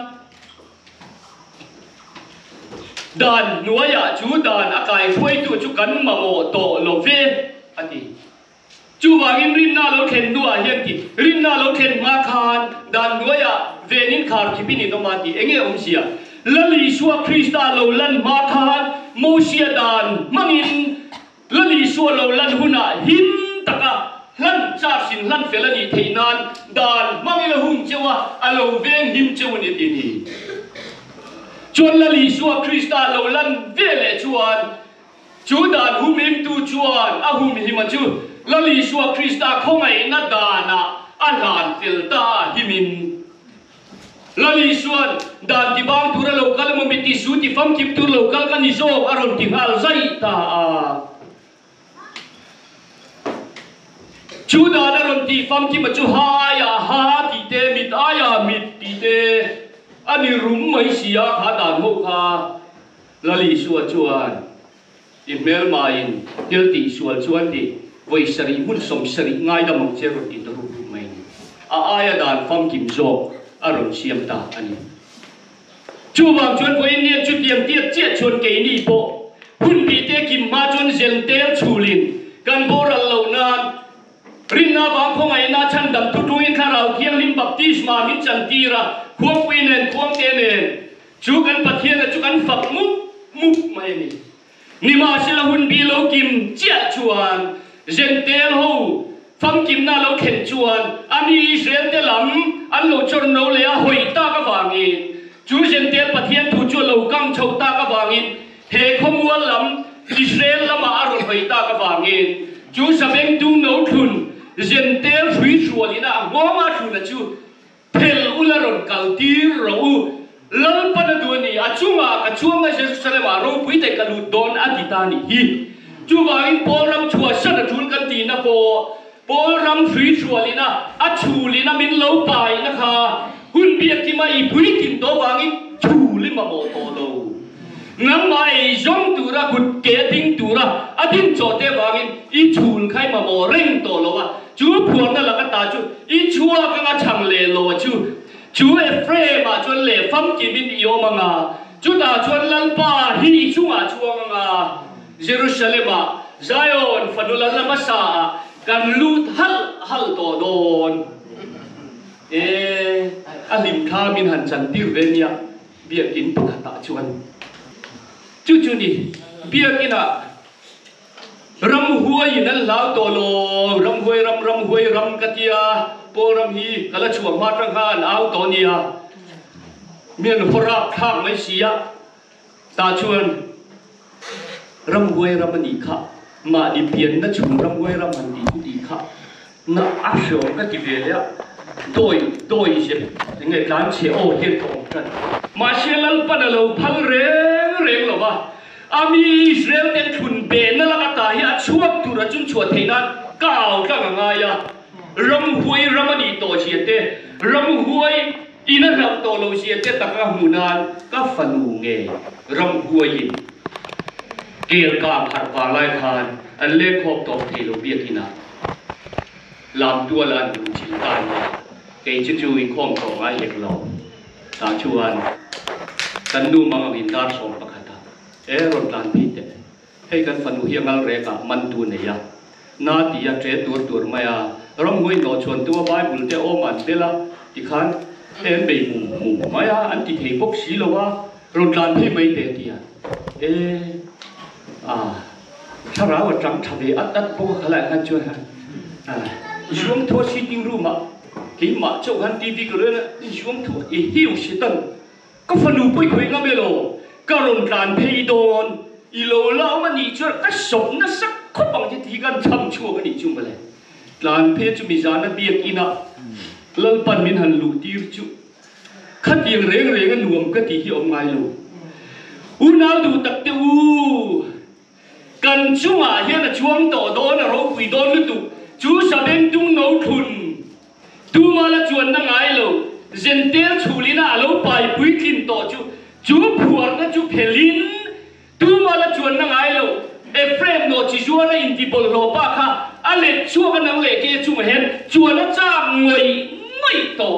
dan nuaya chu dan akai phoi tu chu kan ma mo to lo ve ati chu wangin rin na lo khen nuwa hian ti rin na lo khen ma khan dan nuaya venin khar khipini no ma ti enge sia lali suwa krista lo lan ma khan mo sia dan mangin lali suwa lo lan huna hin taka lan cha sin lan felani theinan dan mangil hum chewa alo veng him chewani ti ni chuan lali suwa krista lo lan vele chuan chu dan hum him tu chuan a hum him chu lali suwa krista khongai na dana alan filta himin lali suan dan ti bang tura lokal momiti su ti fam kip tur lokal kan iso aron ti hal zai ta a chu dan aron ti fam ki ma chu ha ya ha ti te mit aya mit ti te ani rum mai sia kha dan mo kha lali suwa chuan in mel main til ti sual chuan ti voi sari mun som sari ngai da mong che ro ti to ru mai a aya dan fam kim zo aron siam ta ani chu wang chuan voi nian chu tiam tiat che chuan ke ni po hun bi te kim ma chuan zel tel chulin kan boral lo nan รินนาบางพงไอนาชันดำทุทุอินทาเราเที่ยงลิมบัพติสมาหินจันตีระควงวินเนนควงเตเนนจูกันปะเทียนจูกันฝักมุกไม่นี่มาสิละหุ่นบีโลกิมเจ้าชวนเจนเตลหูฟังกิมน่าเราเข็นชวนอันนี้อิสราเอลเตลำอันเราจนเราเลยหอยตากระวางินจูเจนเตลปะเทียนถูจวนเรากังชาวตากระวางินเฮขมวัวลำอิสราเอลละมาอารมณ์หอยตากระวางินจูสเปงตุงเราทุนเจนเตลฟรีชวลินะงอมาทุนนะจูเพลอุลารอนกัลตีเราลัลปนตัวนี้อาจุงากช่วงนั้นเจสุสเลมาเราพุยแต่กัลุดอนอธิตานีฮีจูว่าอินโปรัมชัวชันทุนกันตีนะโปรัมฟรีชวลินะอาชูลินะมินเล่าไปนะคะหุ่นเบียกที่มาอีพุยกินตัววางินชูลิมาโมโตโลงั้นมาไอ้จงตัวระกุดเกติงตัวระอดินโจเตวางินอีชูลใครมาโมเร่งโตโลวะจูพวงนั่นละก็ตาจูอีชัวก็งาช่างเลโลจูเอฟเฟรมาจนเล่ฟังกิบินอิโอมังอาจูตาจนลัลปาฮีจูงาชัวมังอาเยรูซาเล็มอะไซออนฟันุลัลมาซากันลูดฮัลโตโดนอัลลิมทามินหันจันติเวเนียเบียกินปกตาชวนจูนี่เบียกินอะรำหวยนั่นลาวโตโลรำหวยรำกะเตียปรำฮีกะละช่วงมาจังหานเอาตอเนียเมียนพระข้างไม่เสียตาชวนรำหวยรำนีค่ะมาดิเพียนนะชวนรำหวยรำมันดีค่ะน่าอาชงก็ที่เวลาโดยเช่นยังไงการเชี่ยวเห็นตรงกันมาเชี่ยวลัลปนเราพังเร่งหรอวะอามีอิสราเอลเด็กทุนเบนนั่นละก็ตายช่วงตุระจุนช่วงเทนั้นก้าวกันง่ายรำหวยรำนีโตเชียเตรำหวยอินันรำโตโลเชียเตตะกะหูนานก็ฟันหูเงรำหวยเกี่ยวกับหัดวางไล่คานอันเล็กขอบตอกเทโลเบียกินาลำตัวลันดูจิตตายเกจิจูอินข้องของไอ้เอกเราตาชวนกันดูมังวินดาสองประคตารถลานพิเตให้กันฟันหูเฮียงอัลเรกะมันดูเนียนาตียเจตัวมายารำหวยนอชวนตัวไบเบิลเตโอมันเดล่าที่ขันเอ็นเบย์มุมายาอันที่เฮปกสีโลวะรถลานพิไม่เตตียถ้าเราจังทำให้อัดพวกเขาแหละกันช่วยฮะช่วงทัวร์ซิติ้งรูมกี่มาเจ้าหันทีวีก็เลยนะช่วงทัวร์หิวสิตันก็ฟันหูไปคุยกันไม่ลงก็รถลานพิโดนอีโลเล่ามันนี่ช่วยก็สมนะสักคนบางทีกันทำชั่วกันนี่จุ่มไปเลยลานพิจุมิจานะเบียกินะเล่าปันมินหันลูตีร์จุขัดยังเร่งกันหน่วงก็ตีที่อมไงลูอุณาดูตักเตอูกันช่วงเฮียนะช่วงต่อโดนเราคุยโดนลุตุจูสเปนตุงโนทุนตูมาละชวนนั่งไงลูเจนเตลชูลินะเราไปปุยกินต่อจูผัวนะจูเพลินตูมาละชวนนั่งไงลูเอฟเฟรมโนจิจวนอินทิบอลโลปะค่ะอันเล็กช่วงนั่งเล็กจูเห็นชวนนะจ้างไม่ต่อ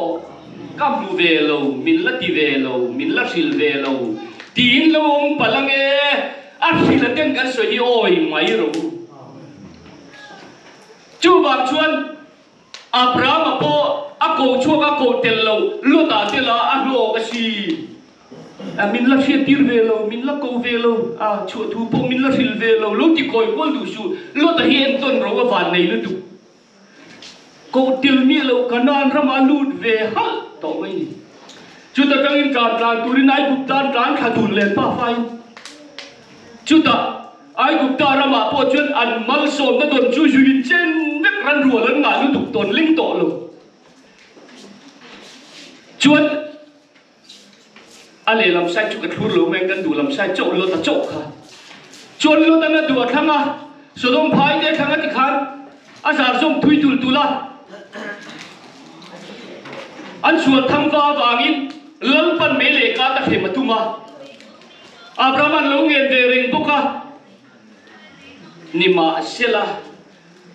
กัมพูเวโลมิลละติเวโลมิลละซิลเวโลตีนลงพลังอันที่ละเต้นกันสวยโอ้ยไม่รู้จูบางชวนอับรามาโปอากูชัวอากูเตลโลลุตาเตลาอันโลกสีมินละเชียติร์เวโลมินละกูเวโลชัวทูปมินละซิลเวโลลุติโกยกอลดูชูลุตาเฮียนต้นเราว่าวันในลุตุกูเตลมีโลกันนานรามาลูดเวฮัลต่อไม่นี่จุดตะกังอินการกลางตุรินายกุปตานกลางขาดุนเลนป้าไฟจุดตะไอกุปตารามาโปจนอันมัลโซนนั่นโดนจูจูอินเจนเวกรันรัวแล้วงานลุตุตนลิงโตลงจวนอะไรลำไส้จุกกระทุนลงแมงกันดูลำไส้โจลตะโจค่ะจวนลตะนั่นดูทั้งอ่ะสดมพายเด็กทั้งอ่ะที่ขันอาสาส่งทุยตุลาอันชวนทั้งฟ้าวางินลัลปันเมเลกาตะเขมตุมาอับรามันลงเงินเดริงบุกะนิมาเซลา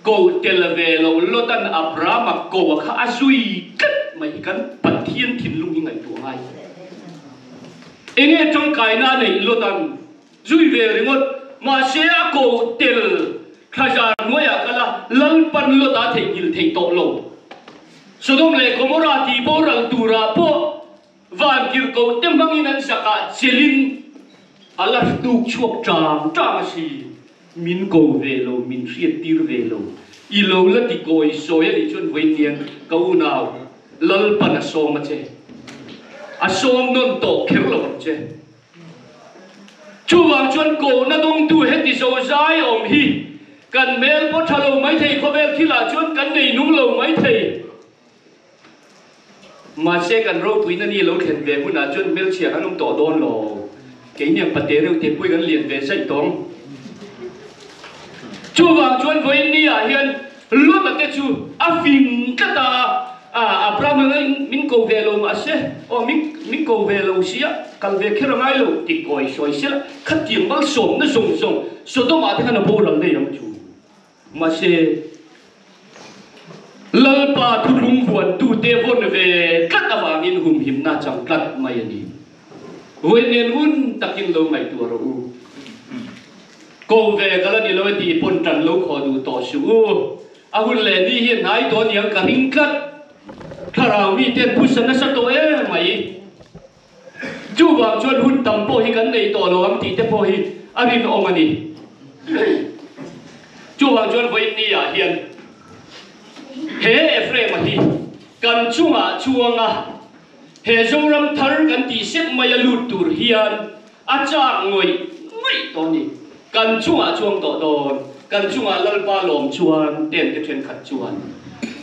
โกเตลเวโลลตันอับรามาโกวะข้าอาซุยกัดไม่กันปัดเทียนถิ่นลุงยังไงตัวไงเองจงไก่นาในลตันซุยเวริงดมาเสียโกเตล ข้าจารย์น้อยกันละลังปันโลตาเทกิลเทโตโลสดมเลโกมราตีโบรัลตูราโปวานกิรโกเต็มบังอินันสกัดเซลินอัลลาห์ดูชวกจางสีมินโกเวโลมินเรียตีร์เวโลอีโลละติโกอิโซยดิจนเวเนียนกูนาวลัลปันอโซมาเจอโซมนนโตเคร์ลเจชูวางชวนโกนะดงตูเฮติโซใจอมฮีกันเมลพอทะโลไม่เทยเขาเมลที่ละชวนกันในนุ่งโลไม่เทยมาเชกันเราตุยนั่นนี่เราเห็นเวหุนาจนเมลเชียร์นุ่งต่อโดนโลเกี่ยเนี่ยปฏิเรื่องที่พูดกันเรียนเวใส่ตรงชูวางชวนเวนี่อ่ะเห็นรู้ตั้งแต่ชูอาฟินก็ตาพระมึงมินโกเวโลมาเชมินโกเวโลเสียกันเวคิราไงโลติโกยสวยเสียขัดยิงบัลส่งนั่นส่งสุดมาที่ขณะโบราณเลยยังชูมาเชลลปาทุลุงวนตูเตวนเวกัดวางินหุมหิมนาจังกัดมายันดีเวเนนุนตักินโลไม่ตัวเราโกเวกัลนี่เราดีปนจันโลขอดูต่อสู้อาหุ่นเลนี่เห็นนายตัวนี้ยังกันหิงกัดถ้าเรามีเต็มผู้สนับสนุนไหมจู่บางชวนหุ่นตั้มโพหิกันในตัวเราอันที่เตโพหิอารินองอันนี้จู่บางชวนเวนี่อ่ะเห็นเฮเฟรมฮีกันช่วงเฮโจรัมทาร์กันที่เซ็ตมายลูตูร์เฮียนอาจารย์งวยไม่ตอนนี้กันช่วงต่อตอนกันช่วงลลปาลมชวนเต็มจะเทรนขัดชวน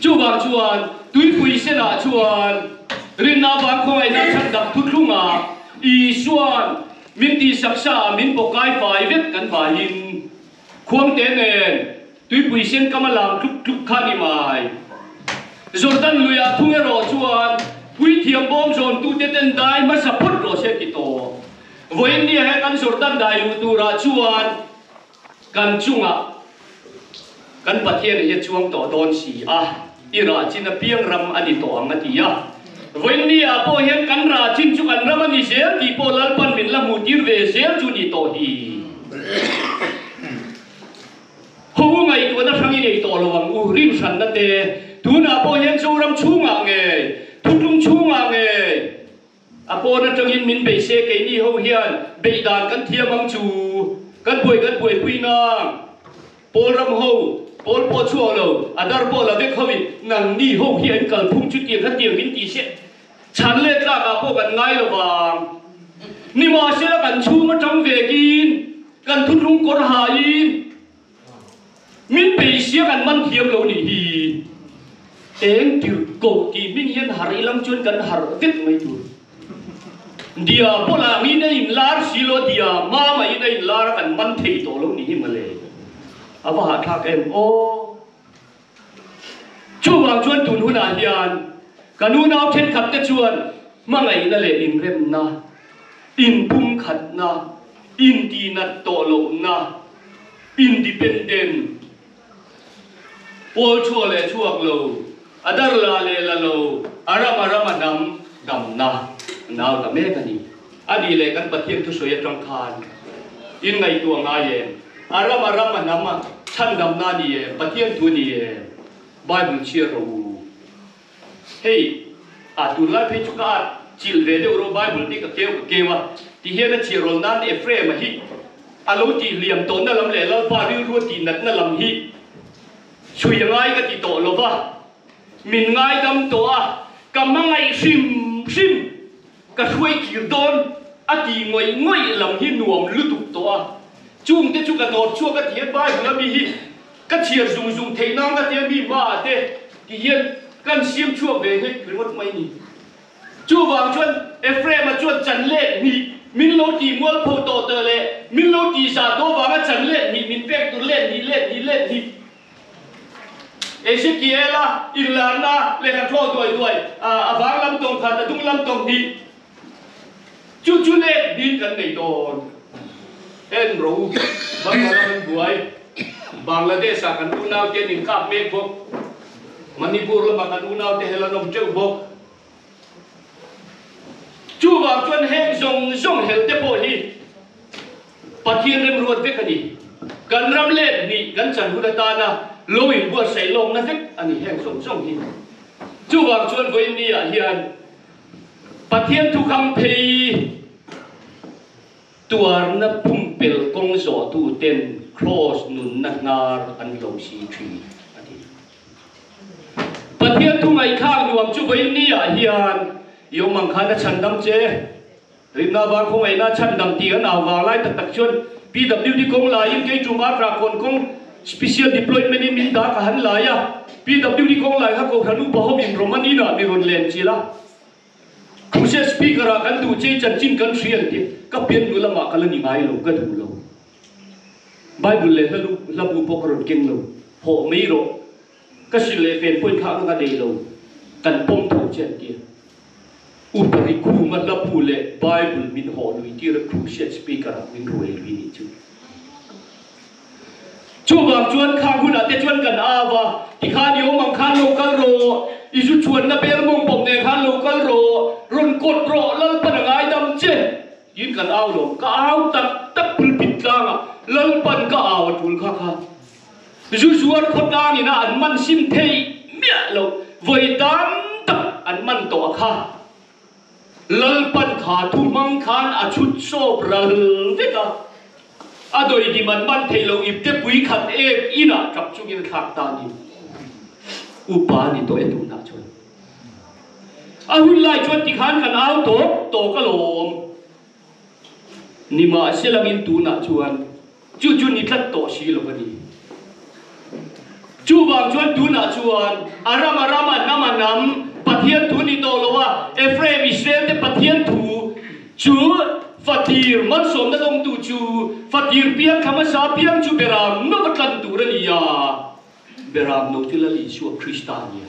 จู่บางชวนตุยปุยเสนาชวนรินนาบางคอยนักชัดดับทุกลุงอีชวนมินตีศักษามินปกายฝ่ายเวทกันฝ่ายหินควงเตนเองตุยปุยเซนกำลังทุกขานิมายจอร์แดนลุยอาทุ่งเอโรชวนปุยเทียมบอมจนตูเตนได้มาสับพดโรเชกิโตวันนี้ให้กันจอร์แดนได้ลูตูราชวนกันจุงกันประเทศเฮช่วงต่อโดนสีอิราจินเพียงรำอดีตอังกฤษวันนี้พอเห็นกันราชินจุกันรำนิเสียที่พอลัลปันมินละมุติร์เวเสียจุนีโตฮีหูไงตัวนั้นทั้งนี้ตัวระวังริมสันนั่นเองทุนพอเห็นโจรำชุ่งเงยทุกลุงชุ่งเงยพอนั้นจังยินมินเบเชกนี่เขาเฮียนเบดานกันเทียมังจูกันป่วยปุยนางปอลรำหูปอลปอชัวเราดาร์ปอลเวกเขาวินังนี่เขาเฮียนกันพุ่งจุดเดียวกันเดียวมินตีเชฉันเล่นกล้าพวกกันง่ายระวังนี่มาเชื่อกันชูมาจังเวกินกันทุกลุงกดหายมินไปเสียกันมันเทียมเราหนีเอ็งติร์โกที่มินเห็นหาริลังจวนกันหาเวทไม่ถูกเดียพอลามีในลาร์ซิโลเดียมาไม่ในลาร์กันมันเทโตเราหนีมาเลยอาว่าทักโอช่วงชวนตุนหุนาเฮียนกันนูนเอาเช่นขัดจะชวนมาไงนั่นเลยอินเรมนะอินพุ่งขัดนะอินดีนัดโตโลนะอินดิเพนเดนโอชัวเลยชัวกโลอดาร์ลาเลลาโลอารามานำดำนะนาวกับแม่กันนี่อดีเลยกันปะเทียนทุสวยจังคารอินไงตัวง่ายอารามานำฉันดำนานี่ปะเทียนตัวนี่ไบเบิลเชียร์รูเฮ้ยตุลาพิจุกาจิลเวเดอร์ไบเบิลนี่ก็เกี่ยวที่เฮียนเชียร์โรนันเอฟเรมฮิอารมณ์ที่เหลี่ยมโตนั่นลำเล่แล้วพาริวรัวตีนัดนั่นลำฮิช่วยง่ายก็ติดต่อลบมินง่ายดำตัวกำมังไงซิมก็ช่วยขีดโดนอดีง่อยลำฮิหน่วมลุตุกตัวจุงเตจุกระโดดชั่วก็เทียบใบแล้วมีฮิก็เชียร์ซุงเทน้องก็เทียบมีมาเตที่เฮียนกันเสียมชั่วเวให้หรือว่าไม่นี่จูบางชวนเอฟเรมาชวนจันเล่นี่มินโลดีมัวโพโตเตเลมินโลดีซาโตวางจันเล่นี่มินเป็กตัวเล่นี่เอเชเกียล่ะอิลานาเล่นโทษด้วยบางลำตรงขัดตุ้งลำตรงดีจู่เล่นดีกันในโดนเอ็นรู้บางคนมันบวยบางละเดชกันตุนาวเจนินคาบเมฆบกมณีปุระมากันตุนาวเทเฮลานมเจ้าบกจู่บางชวนเฮงซงเฮลเตโพฮีปะเทียนเริ่มรวดเวกันดี กันรำเล่นนี่กันจันพุทธตานะโลยบัวใส่ลงนะสิอันนี้แห่งส่งที่จูวางชวนไว้นี่เฮียนปะเทียนทุกคำพีตัวนับพุ่มเปลกงโสตูเต็นครอสนุนนักนาอันโลสีทรีปะเทียนทุกไงข้างรวมจูไว้นี่เฮียนยมมังคณะชันดำเจริมนาบางคงไอ้นาชันดำตีกันเอาวางไล่ตักชวนPWD คงลายยังเกี่ยจูมาตราคนคง special deployment มินดาขันลายPWD คงลายฮักโกขันุบะฮมินโรมานีน่ะมีคนเล่นจีละคุณเชสปีกระกันดูเจจันจินกันเชียนที่ก็เปลี่ยนดูละมากันนี่ไงเราก็ดูเราไบเบิลเลยแล้วลูกรับอุปกรณ์เก่งเราโหไม่รู้ก็สิเลเป็นพูดข้าวกันเดียวกันป้องถูกเช่นเดียวอุปริคูมันรับพูดเลยไบเบิลมินหอลุยที่เราคุณเชสปีกระมินรวยวินิจูช่วงบางชวนข้างคุณอาจจะชวนกันอาวะที่ข้าเดียวมังคันโลกัลโรอีชุดชวนนับเป็นมงปมในข้าโลกัลโรรุนกดโรลัลปันง่ายดำเจยืนกันเอาหลงก็เอาตักปลุกปิดกลางลัลปันก็เอาทุลข้าชุดชวนคนกลางนี่นะอันมันซิมเทยเมียเราไว้ดำตักอันมันตัวข้าลัลปันขาทุมังคันอาชุดโซบระหึงเด็กโดยที่มันเทโลอิบเจ็บวิขัดเอกอีน่ะกับจุกินขัดตานีอุปาณิโตเอตุน่าชวนหุ่นไล่ชวนที่ขันกันเอาโตก็ลมนี่มาเสลังอินตูน่าชวนจู่นี่ทัดโตชีโลกันนี่จู่บางชวนตูน่าชวนอารามน้ำมันน้ำปะเทียนตูนี่โตโลว่าเอฟเรมอิสราเอลเดปะเทียนตูจู่fatir man som na dong tu chu fatir piang khama sa piang chu beram no batlan tu rania beram no chu la Yeshua Kristania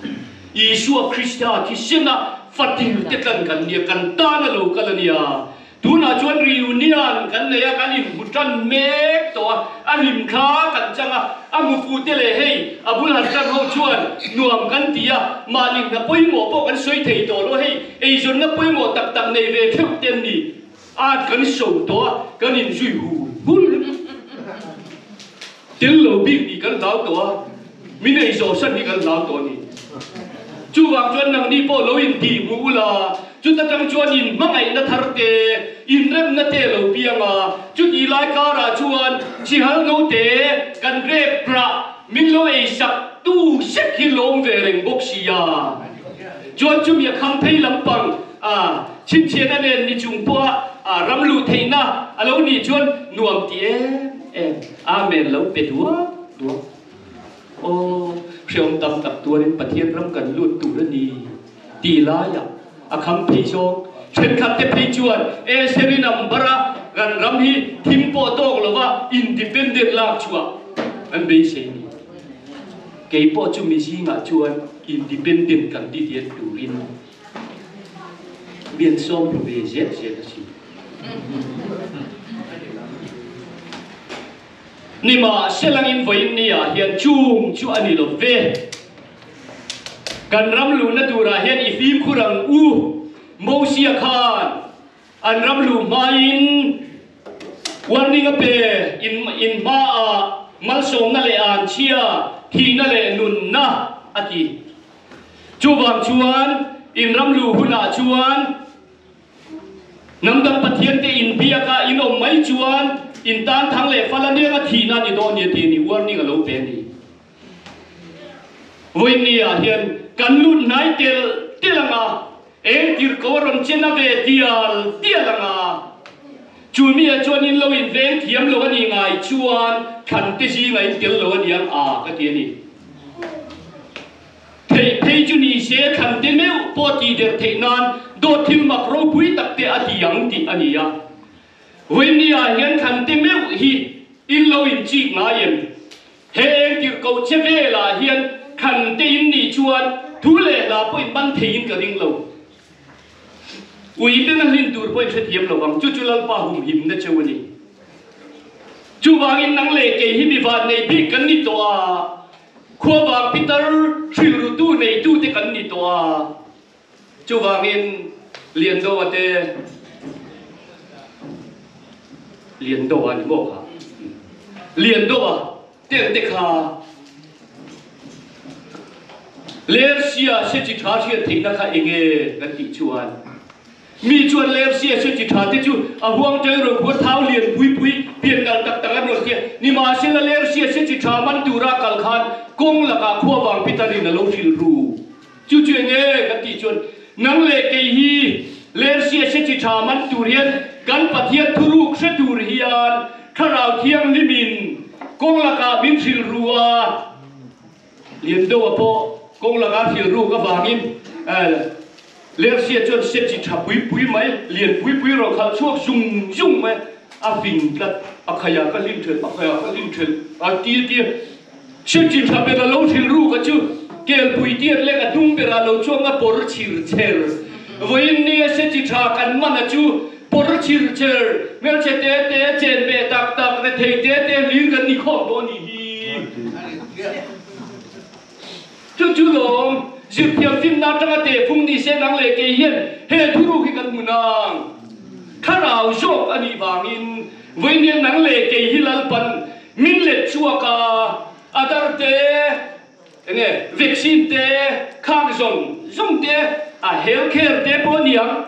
Yeshua Krista ki sina fatir te kan nia kan ta na lo kalania tu na chuan reunion kan ne ya kan in butan mek to alim kha kan changa amu fu te le hei abul hasan ho chuan nuam kan tia maling na poi mo po kan soi thei to lo hei ei zon na poi mo tak nei ve theu ten niกันส่งตัวกันอินจุยหูบุญเดี๋ยวเราบิ๊กนี่กันเล่าตัวมินไอโซสันนี่กันเล่าตัวนี่จู่วางจวนนังนี่พอเราอินดีมูลาจุดตั้งจวนอินมังไอนัทร์เตอินเริ่มนัทเตเราเปียงจุดอีไลการาจวนชิฮัลโนเตกันเรียบพระมินโลเอสักตู้เช็คฮิโลมเวริงบกชียาจวนจุมีคำเพลลำปังชินเชียนั่นเองนี่จุงปัวรำลูเทน่าแล้วนี่ชวนนวมตีอาเมนแล้วเป็ดหัวโอ้เพียงตับตัวนี้ปะเทียนรำกันลุดตัวนี้ตีลายคำพิโชเช่นขัดเตพิจวนเซรินัมบระกันรำฮีทิมโปโตกหรือว่าอินดิเพนเดนต์ลากชัวอันเป็นเช่นนี้เกี่ยวกับจุมิจิงชวนอินดิเพนเดนต์กันที่เดียดดูรินเบียนส้มเบเจ็ดสินี่มาเชลังอินไว้นี่เฮียนจุงชัวนี่ลบเวกันรำลูนัดูระเฮียนอีฟิมคุรังโมเซียคานอันรำลูมาอินวันนี้ก็เปอินมามัลสงนั่นเลยอันเชียที่นั่นเลยนุนนะอาทิจูบางชวนอินรำลูหุนาชวนน้ำดังปะเทียนเตอินเบียกาอินอมไม่ชวนอินตานทั้งเล่ฟัลเนี่ยก็ทีนั่นนี่โดนเนี่ยทีนี่วันนี้ก็รู้เป็นนี่วันนี้เฮียนกันลุ่นไหนเตลังติร์กวรมเชนเวทีเตลังจูมีชวนอินโลอินเวงเทียมโลวันนี้ไงชวนขันติจีไงเตลโลวันนี้ก็ทีนี่เทจุนีเสียขันเตมิวปอตีเดอร์เทนันโดดทิมมักรูปุยตักเตอดียังติอันนี้วันนี้เห็นขันเตมิวฮีอินโลอินจีกนายเอ็มเฮงติร์กเชเวลาเห็นขันเตอินนี่ชวนทุเลลาปุยบันเทียนกระดิ่งโลอุยเป็นลินตูร์ปุยเทียมโลบังจุลลปาหุมหิมนะเจ้าวันนี้จูวางอินนังเล่เกหิมิวานในบิกันนี่ตัวขวบางปีเตอร์ชิลรูตูในตู้ที่กันนี่ตัวจูวางอินเลียนโดวันเตเลียนโดวันโมกะ liền đâu à tiếng tê khá Lersia sẽ chỉ thả chuyện thì nó khai nghe cái thị chuan mi chuan Lersia sẽ chỉ thả thế chú à huang chơi rồi huang tháo liền bui biển ngàn đặc đặc rồi kia ni mà sẽ là Lersia sẽ chỉ thả man tu ra kal khan công là cả khoa vàng pitani là lâu phil ru chú chuyện nghe cái thị chuan nang lệ cái hi Lersia sẽ chỉ thả man tu riêng gan phát hiện thu ruk sẽ tu riêng khá rào thiêng limin công là cả bin phil ru à liền đâu à po công là các phiền ru các vàng in lẽ xe cho xe chỉ chập bui mấy liền bui rồi khát chuốc dùng mấy phình lật khai cái linh truyền tia xe chỉ chập bây giờ lâu phiền ru cái chứ kêu bui tia lấy cái tung bây giờ lâu chuông cái bor chir với nia xe chỉ chập cái mà là chú bor chir mấy cái té chèn bè tạc cái thầy té liên cái ní khó đó ní chú lồng dịp thiam phim nào trong cái tệ phung đi xe nắng lệ cây hiền hệ thu ru khi cần mùn nàng khá rào dốc anh đi vàng in với niên nắng lệ cây hiền lal pan min lệ chua cả adar tê nghe vaccine tê khang zong tê healthcare tê po niang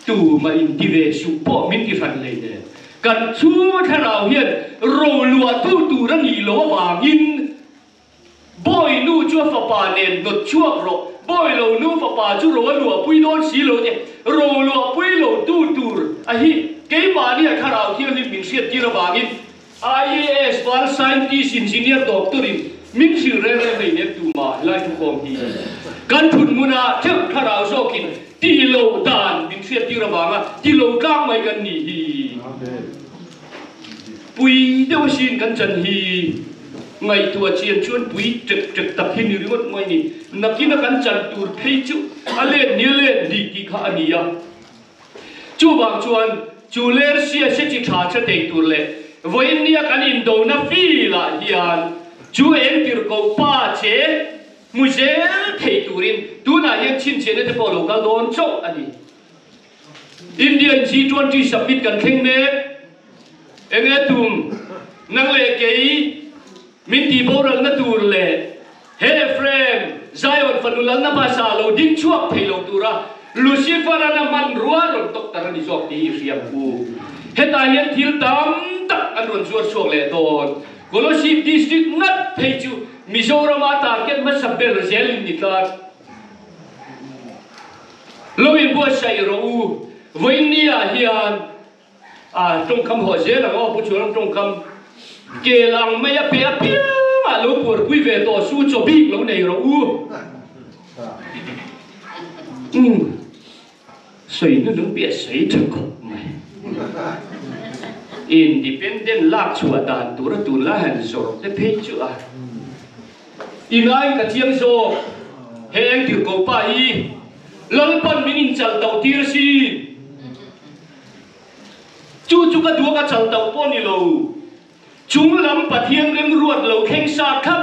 tu mà in đi về su po min đi phản lệ nè cần chú khá rào hiền rồi lùa tu ra nhị lỗ vàng in boy nu chua phá bà nền đột chuộc rồi boy lâu nu phá bà chú rồi lùa bùi đón xí lỗ nhé rồi lùa bùi lâu tu hi cái mà đi khá rào khi anh mình siết đi ra vàng in IAS văn scientist engineer doctor in mình siêu rẻ về nét tu mà lại tu công hi căn thun muna chắc khá rào số kinh ti lâu đàn mình siết đi ra vàng à ti lâu cang mấy cái nỉ hi bùi đâu xin căn chân hi ngày tua chiên chuan bui trực tập hin như vậy mọi người nạp kia nó cắn chặt tuột thấy chú lên nhớ lên đi khá anh à chú bằng chuan chú lên xe sẽ chỉ trả cho tiền tuột lệ với nia cắn in đầu nó phi là hiền chú em tiệt cầu ba chế mui chế thấy tuột tu na yên chín chế để bảo lộc cái đón chốc anh Indian G20 summit cần khen mê em nghe tùm năng lệ cái mình đi bộ rằng nó tour lệ hệ frame Zion phần lớn nó ba sa lâu đinh chuộc thấy lâu tour ra Lucifer nó man rùa rồi tóc ta đi dọc đi riêng cu hệ tài hiện thiếu tám tắc anh luôn ruột xuống lệ đồn Colossi district ngất thấy chú Mizoram ta kết mất sập bể rồi dễ linh đi cả lâu in bua say rồi với nia hiền trong cam họ dễ là ngõ bút chúa trong cam kể lăng mấy bé bé mà lũ buồn quy về tổ su cho biết lũ này rồi sấy nó đứng biết sấy thật không mày independent lạc chùa đàn tu la hành rồi để thấy chưa in ai cả chiang zo heng tiểu cầu pai lăng pan mình chal tàu tir si chú cái đua cái chal tàu pon ni lo chúng lắm bát hiền rem ruột lâu khen sa khắp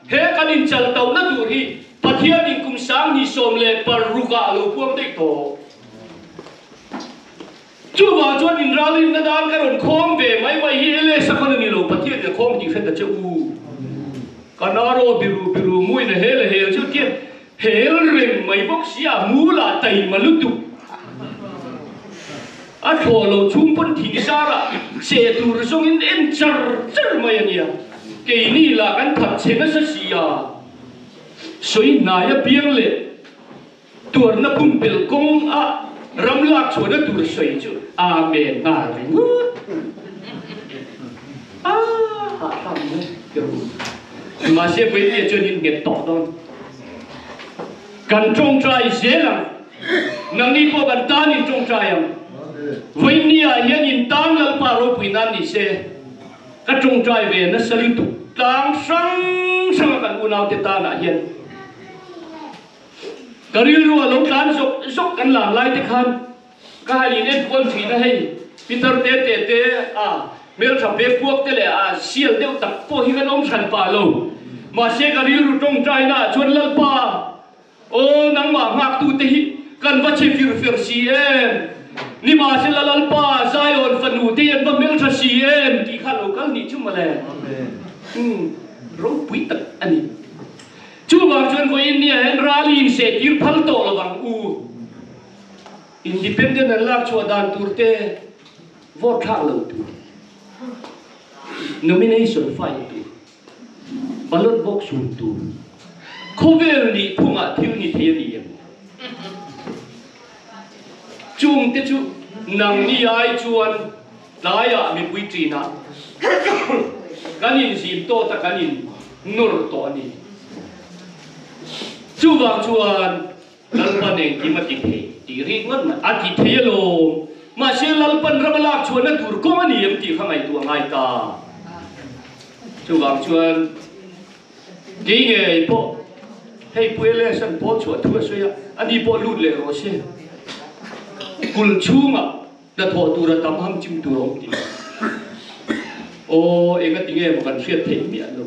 hết cái đình chal tàu nó đủ hi bát hiền đình cùng sáng hi som lệ paruga lâu buông đấy tổ chú bảo cho đình ra lên nó đan cái đồn khom về mấy hi lệ sắc con ni lâu bát hiền để khom chỉ phết là chú cái nó rồi biru mũi này hết là hết chú kia hết rem mấy bốc xia mũ là tẩy mà lúc tục thua lâu chung phân thị xa ra sẽ tụ ra xong in char mày anh à cái này là cái thật chế nó sẽ gì à suy nãy biếng lệ tuột nó bung bel công ram lạc chuột nó tụ suy chứ amen à thầm đấy mà sẽ bây giờ cho nên get tọt đó cần trông trai dễ lắm năng đi qua cần ta đi trông trai không với nia hiện in tang lal paro puinan ni se ka trung trai về nó sẽ liên tục tang sang kan unau te ta na hiền cái riêng luôn lâu tan dốc kan làm lại te khan ka hai nên quân thủy na hay Peter te mel tham be puak te le sial deu tak po hi kan om san pa lo mà se cái riêng trung trai na chuan lal pa o nang ma ngak tu te hi kan va che fir si em ni ma se lalal pa Zion fanu te en ba mel tha si en ki kha local ni chu male ro pui tak ani chu wang chuan ko in ni en rally in se tir phal to lo wang u independent an lak chu dan turte vote thak lo tu nomination file tu ballot box sun tu khovel ni phunga thil ni the ni em chung te chu nang ni ai chuan laya mi pui tri na kanin sim to ta kanin nur to ni chu wang chuan lalpan eng ki ma ti the ti ri ngon ma ati the lo ma se lalpan rabalak chuan na tur ko ani em ti khangai tu ngai ta chu wang chuan ki nge po hei puele san po chu thu so ya ani po lut le ro se kul chunga da tho tu ra tam ham chim tu rom ti o enga tinge mo kan hriat the mi an lo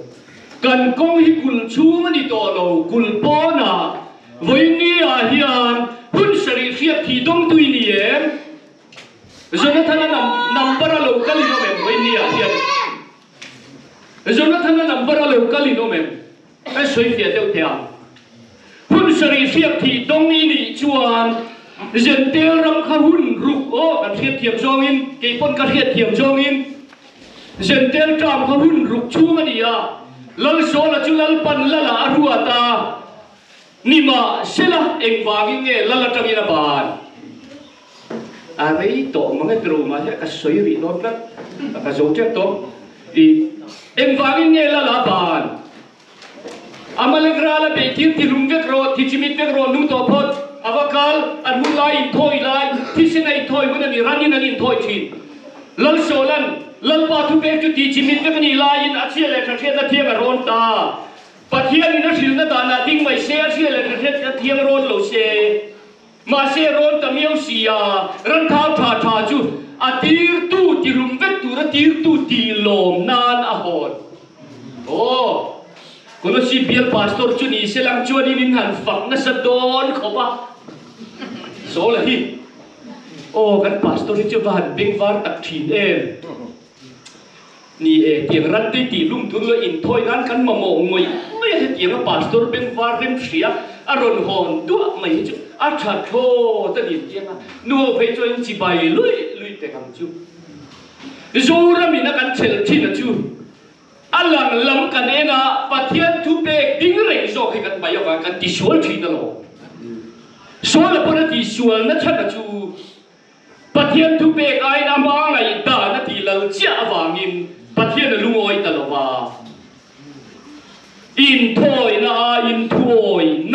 kan kong hi kul chunga ni to lo kul po na voini a hian hun sari hriat thi dong tu ni em Jonathan number lo kali no mem voini a hian Jonathan number lo kali no mem ai soi fia deu thea hun sari hriat thi dong ni chuan dân tiêu ram khá hun rục ô cần thiệt thiệp zong in cái pon cần thiệt thiệp zong in dân tiêu tram khá hun rục chu mà đi à lal số là chú lal pan lal arua ta ni mà sẽ là anh vàng nghe lal trong nhà bàn à đấy tổ mà cái trâu mà sẽ cái sợi bị nốt lắm cái dấu chết tổ thì anh vàng nghe lal bàn Amalegra la betir ti lumvek ro ti chimit vek ro nu to phot avakal an mulai thoi lai thisinai thoi mun ani ranin ani thoi thin lal solan lal pa thu pe chu ti chimit vek ni lai in achia le thia da thia ron ta pathian ni na sil na da na ding mai se achia le thia ron lo se ma se ron ta miau sia ran thau tha chu atir tu ti lumvek tu ra tir tu ti lom nan a hon oh Kono si biar pastor chu ni selang chu ni nin han fak na sa don ko ba so la hi o kan pastor chu van bing var tak thin em ni e tiang ran ti lum tun lo in thoi gan kan ma mo ngoi me he tiang pastor bing var rem thria aron hon tu mai chu a tha tho ta ni tiang nu phe chu in chi bai lui te kam chu zo ra mi na kan chel thin na chu alang lam kan ena pathian thu pe ding rei zo khi kan bayo kan ti sual thi na lo so la pora ti sual na thana chu pathian thu pe ai na ma ngai da na ti lal chia awangin pathian lu ngoi ta lo wa in thoi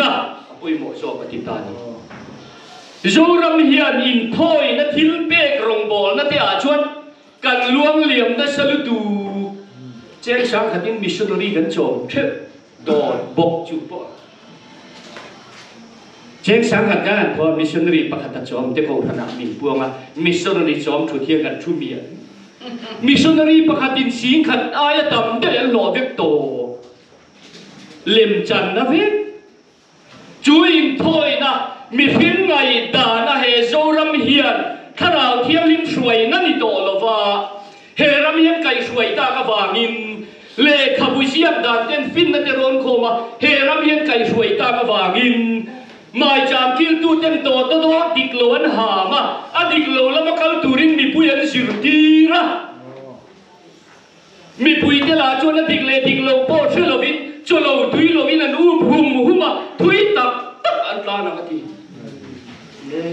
na oi mo so pati ta ni zo ram hian in thoi na thil pe rong bol na te a chuan kan luang liam na salu tu Cheng sang khatin missionary kan chom thep don bok chu po Cheng sang khat kan po missionary pakhat chom te ko thana min puanga missionary chom thu thia kan thu mi missionary pakhatin sing khat aya tam de lo vek to lem chan na ve chu in thoi na mi hin ngai da na he zoram hian tharau thiam lim hruai na ni to lova he ram hian kai hruai ta ka wangin le khabui siam dan ten fin na te ron khoma he ram hian kai hruai ta ka wangin mai cham kil tu ten to dik lo an ha ma adik lo la ma kal turin mi pui an sir tira mi pui te la chu na dik lo po thil lo vin chu lo tui lo vin an huma thui tak an ta na ti le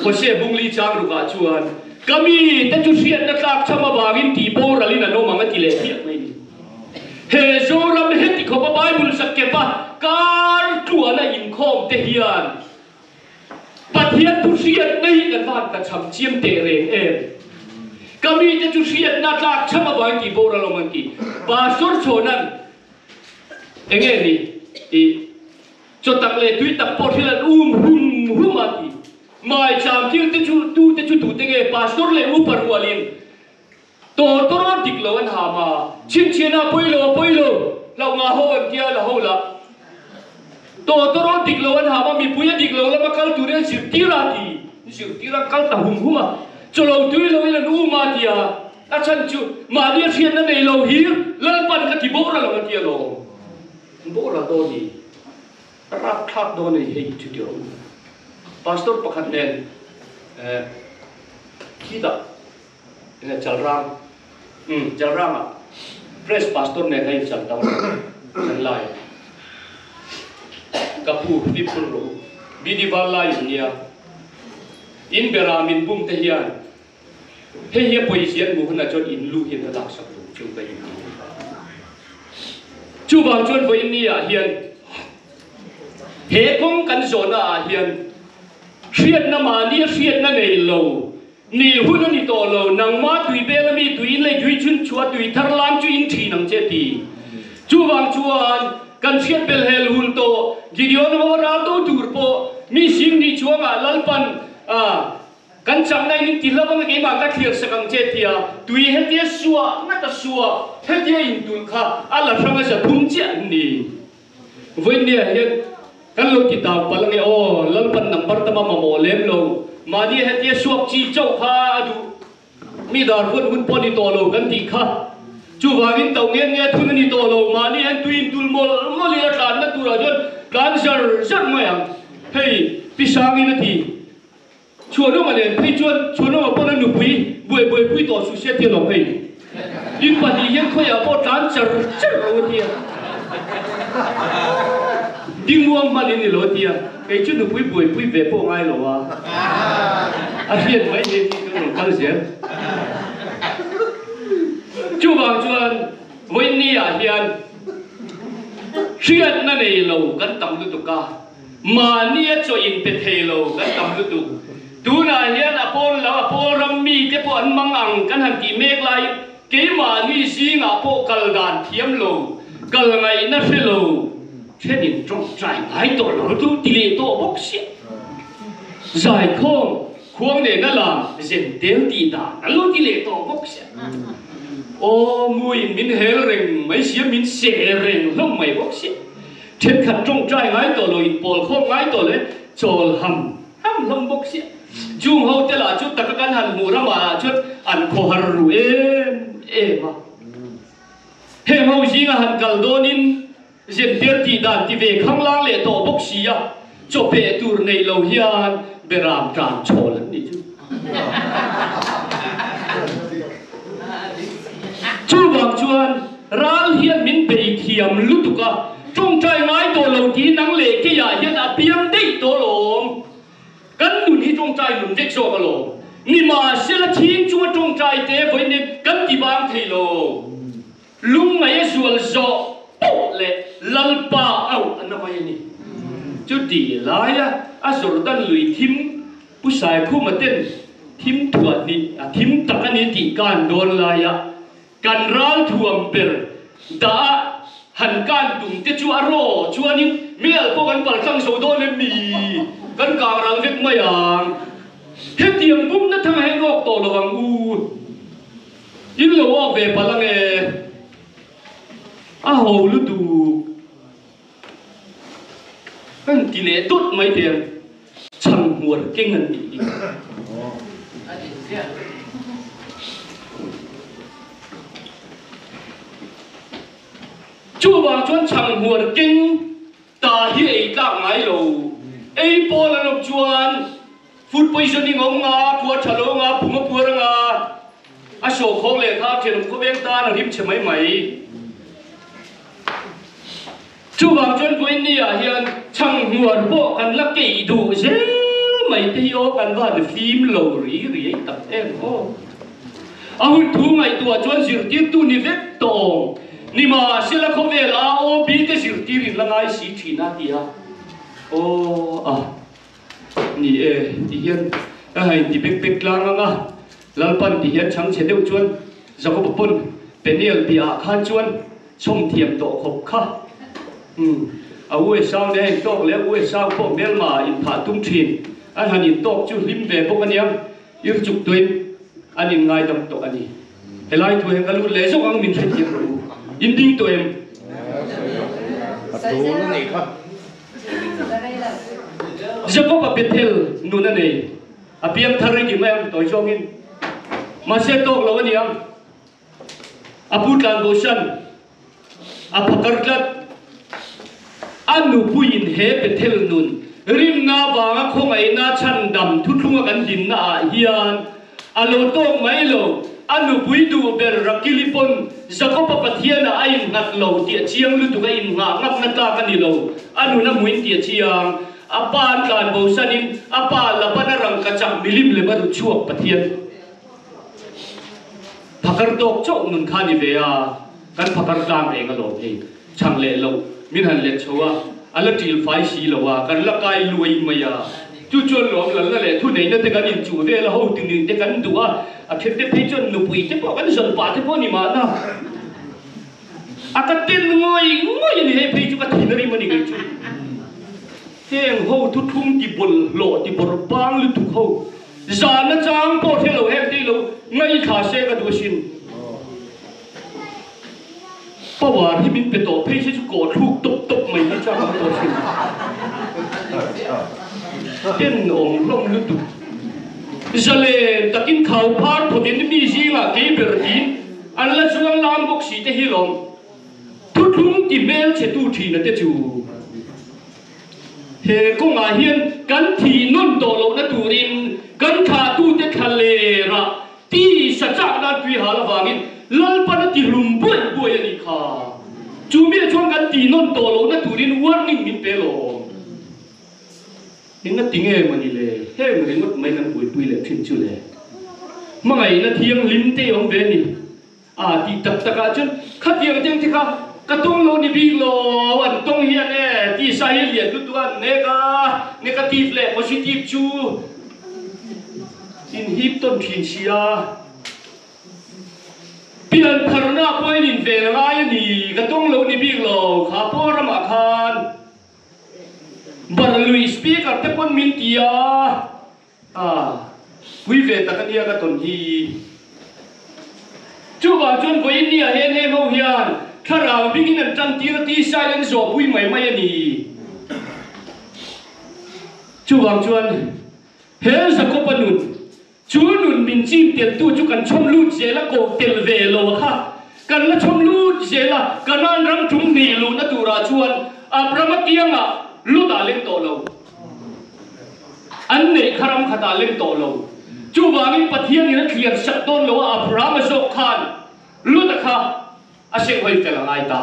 ko se bung li chang ru ka chuan kami ta chu sian na tlak chama wangin ti bo ralina no manga ti le thiak mai ni he zo ram he ti kho bible sak ke pa kar tu ana in khom te hian pathian tu sian nei kan van ka cham chiam te reng em kami ta chu sian na tlak chama wangin ti bo ralo man ti pastor chonan enge ni ti cho tak le tui tak po thilan hum ati mai cham kil te chu tu te ge pastor le upar walin to ro dik lo an ha ma chin china poilo lo nga ho an kia la ho la to ro dik lo an ha ma mi puya dik lo la ma kal tu re sir ti ra ti สิที่รักกัลตาหุ่มหุ่มจะเราตุยเราอีนั่นมาเดียอาจารย์จูมาเดียเชียนนั่นเองเราหิวเล่นปันกันที่โบราณเราเดียเราโบราณโดนีรับทับโดนให้จุดเดียวพาสตอร์ประคันเนนคิดอ่ะเนี่ยจัลรังจัลรังอ่ะเพรสพาสตอร์เนี่ยให้จัลตาวจัลไลกับผู้ฟิปโรบิดิบาลไลเนี่ยอินเบรามินบุ้มเทียนเฮียป่วยเสียนบุคคลน่ะจนอินลูเห็นระดับสักลูกจุดไปอยู่จู่บางจนไปอินเนี่ยเฮียนเหตุของกันโซน่าเฮียนเชียนน้ำมันเนี่ยเชียนนั่นเองเรานี่หุ่นนี่โตเรานังมาตุยเบลมีตุยเลยตุยชุนชัวตุยทารลามจุยอินทีนังเจตีจู่บางจวนกันเชียนเบลเฮลหุ่นโตกิดิโอนวาราโตตูร์โปมีสิ่งที่ชัวงาลัลปันกันจังในนิติละบังเกมาตะเขียนสักเจตียตุยเฮตีสัวนัตสัวเฮตีอินตุลข้าอัลลอฮ์พระเจ้าทุ่มเจนี่วันนี้เห็นกันเราติดตามพลังเอโอลัลปันนัมเบอร์ตมาโมเลมโลมาดีเฮตีสวบจีเจ้าข้าดูมีดาร์คนหุ่นปนิโตโลกันตีข้าจู่ว่ากินเต่าเงี้ยทุนนิโตโลมาดีเห็นตุยตุลโมลีอาการนั่นตัวจนการเจอร์ไม่ยังเฮ้ยพิชางินทีชวนน้องมาเนี่ยให้ชวนน้องมาปนหนุ่มปุยบุยต่อสุเชษที่เราให้ยิ่งปฏิยังเขาอยากปนการเจอร์ที่ดิ้งวัวมาเนี่ยนี่โลที่ไอ้ชุดหนุ่มปุยเวปง่ายหรอวะอาเฮียนไม่เห็นที่ตรงกันเสียจู่บางชวนวันนี้อาเฮียนเชียนนั่นเองเรากันตั้งดุตุกามาเนี่ยจะอินเปเทโลกันตั้งดุตุดูน่าเฮียนอโปลาอโปรัมมีเจ้าปอนมังอังกันหันตีเมฆไลเกี่ยมานี่สิงอโปกัลดานเทียมโลกัลไงนั่นเฟโลเช่นนี้จงใจไอ้ตัวเราดูติเลโตบ็อกซี่ใจคงควงเนี่ยนั่นล่ะเจนเดลตีดานั่นรู้ติเลโตบ็อกซี่โอ้มวยมินเฮลเริงไม่เสียมินเสเริงล้มไม่บ็อกซี่เช่นขัดจงใจไอ้ตัวเราอินปอลคงไอ้ตัวเลยโจลฮัมล้มบ็อกซี่จุ่มเขาเตล่าจุดตะกันหันมูรามาจุดอันโคฮารุมาเฮมเอาจิงหันกัลโดนินเจนเดียร์ตีดานที่เวข้างล่างเลยตัวบ็อกซี่อะจบเปตูร์ในโลหิอันเบรามจานโชลันนี่จุดจู่บางชวนร้านเฮียนมินเบย์เทียมลุตุกะจงใจไม้ตัวลงที่นังเล็กที่ใหญ่เฮียนอภิยังได้ตัวลงกันดูนี่จงใจหนุนเด็กโซกะโลนี่มาเสละทิ้งชัวจงใจเตะไว้เนี่ยกันที่บางทีโลลุงไม่ส่วนโซโปเล่ลัลปาเอาอันนั้นไปนี่จุดดีหลายอะอาสุรดันลุยทิมผู้ชายคู่มาเต้นทิมถวดนี่ทิมตะกันนี่ตีการโดนลายอะกันร้านท่วมเปรดาหันการดุมเตจัวโรจัวนี่เมื่อพวกกันปัลสังโซโดนเลยมีกันกลางรังเล็กไม่ยังเฮ็ดเตียงบุ้มนั่นทำให้งอกโตระวังยิ่งเราออกเวปลังอ้าวฤดูกันทีเล่ตุดไม่เทียมช่างหัวเก่งกันดีจู่บางชวนช่างหัวเก่งตาเหี้ยกางไงโลไอ้ปอลนบชวนฟุตไปชนิงงงาผัวฉลองาผัวผัวงาอาโศกของเลยครับเทียนก็เบี้ยตาหริมเฉยไหมจู่บางชวนคนนี้เฮียนช่างหัวโบกันลักกี้ดูเช่ไม่ที่โอกันว่าฟิล์มโลรีตัดเอ็นโอเอาทุ่งไอตัวชวนสิรติตุนิเวตโตนี่มาเสละเขาเวลาโอบีเตสิรติริละไงสีทีนาทีฮะโอ้นี่ที่เฮียนที่เป็กลางอ่ะลัลปันที่เฮียนช่างเฉลียวชวนจะก็ปุ่นเป็นเนี่ยปีอาคารชวนชมเทียมโตขบข้าเอาไว้สร้างเนี่ยโตแล้วไว้สร้างพวกเบลมาอินผาตุ้งทีนอันนี้โตจุลิมเวพวกอันนี้ยืดจุกตัวอันนี้ง่ายดำโตอันนี้เฮลัยตัวเองก็รู้เลยส่งอังมินเทียมรู้ยินดีตัวเองประตูนั่นเองครับจะก็มาเป็นเทลนู่นนั่นเอง อเพียงทาริกิแม่ตัวชงอินมาเสตกแล้ววันนี้อาพูดการโบชันอาพักรัดอันนูพูยินเฮเปเทลนุนริมนาบางคงไอนาชันดำทุกทุ่งกันดินนาเฮียนอาโลโตไม่โลอันนูพูดูเบรรักกิลิปนจะก็ปะเทียนไอหนักโลเตียเชียงลุตุกไอหนักนับนักตากันนี่โลอันนูน้ำมุนเตียเชียงอาปานการโบชันินอาปานละปนรังกระจับมิลิมเลมาดูชั่วปะเทียนพักรัดโจกนุนขานิเวียกันพักรัดกลางเองก็โลเองช่างเล่โลมิหันเล็กชัวอันละจีลไฟสีละว่ากันละกายรวยมายาจู่จวนหลงหลังละเลยทุนไหนนั่นแต่กันอินจูเวลาหูตึงนึงแต่กันดูว่าอาทิตย์เดียวจนหนุ่มปุ๋ยจะบอกกันจนป่าที่พวกนี้มานะอากาศเต็มงอยนี่ให้พี่จุกทีนรีมันอีกจุเที่ยงหูทุกทุ่งที่บนโหลที่บนบางหรือทุกหูจานนั้นจางพอเที่ยวเราแห้งที่เราไม่ขาเสกันดูชินเพราะว่าที่มันเป็นตัวพี่ใช้จุกโกรธลูกตบไม่ให้จ้างตัวชินเต้นองค์ร่มฤดูจะเล่นตะกินข่าวพาร์ทพอดีมีสิ่งละกี่เบอร์กินอันละช่วงลามบกสีเตหิลมทุกทุ่งที่เมลเชตูทีนั่นเตจูเฮก็มาเฮียนกันทีนุ่นโตโลนัตูรินกันขาตูเตทะเลระที่สัจจานันวิหารวางินลัลปนติลุมบุยบุยนี่ค่ะจูเมียชวนกันทีนุ่นโตโลนัตูรินวอร์นิ่งมินเปโลนี่นั่นติงเอมันนี่เลยเฮ้มันเรื่องไม่นั่งบุยบุยเลยทิ้งชูเลยมื่อไงนั่นเที่ยงลิ้นเตะของเบนี่ที่ตักตะการจนขัดเที่ยงเที่ยงที่ค่ะกระตุ้งโลนี่บีโลวันตรงเฮียเนี่ยที่สายเลียดทุกตัวเนกาทีฟเลยโพซิทีฟชูอินฮิปต้นพินเชียเปลี่ยนพารณาป่วยนินเวลไงนี่กระตุ้งโลนี่บีโลข้าพ่อรำอาคารบาร์ลุยสปีกร์เทปอนมินตียวิเวตกันเดียกันตนทีจูบาจนไปอินเดียเฮนเฮมเอาเฮียนถ้าเราบิกินันจันทีร์ตีไซเลนโซปุยไม่นี่จูบาจวนเฮลสกปนุนจูนุนมินจิมเตียนตู้จูกันชมลูดเจละโกเตลเวโลค่ะกันละชมลูดเจละกันนั่นรังทุ่งนีลูนัตุราชวนประมาเกียงลูดาเล่นโตโลอันนี้คารมขัดาเล่นโตโลจูบามิปะเทียนนี่นั่นเคลียร์ชัดต้นโลอับรามาโซคานลูดค่ะอาเซงหอยเฟลไงตา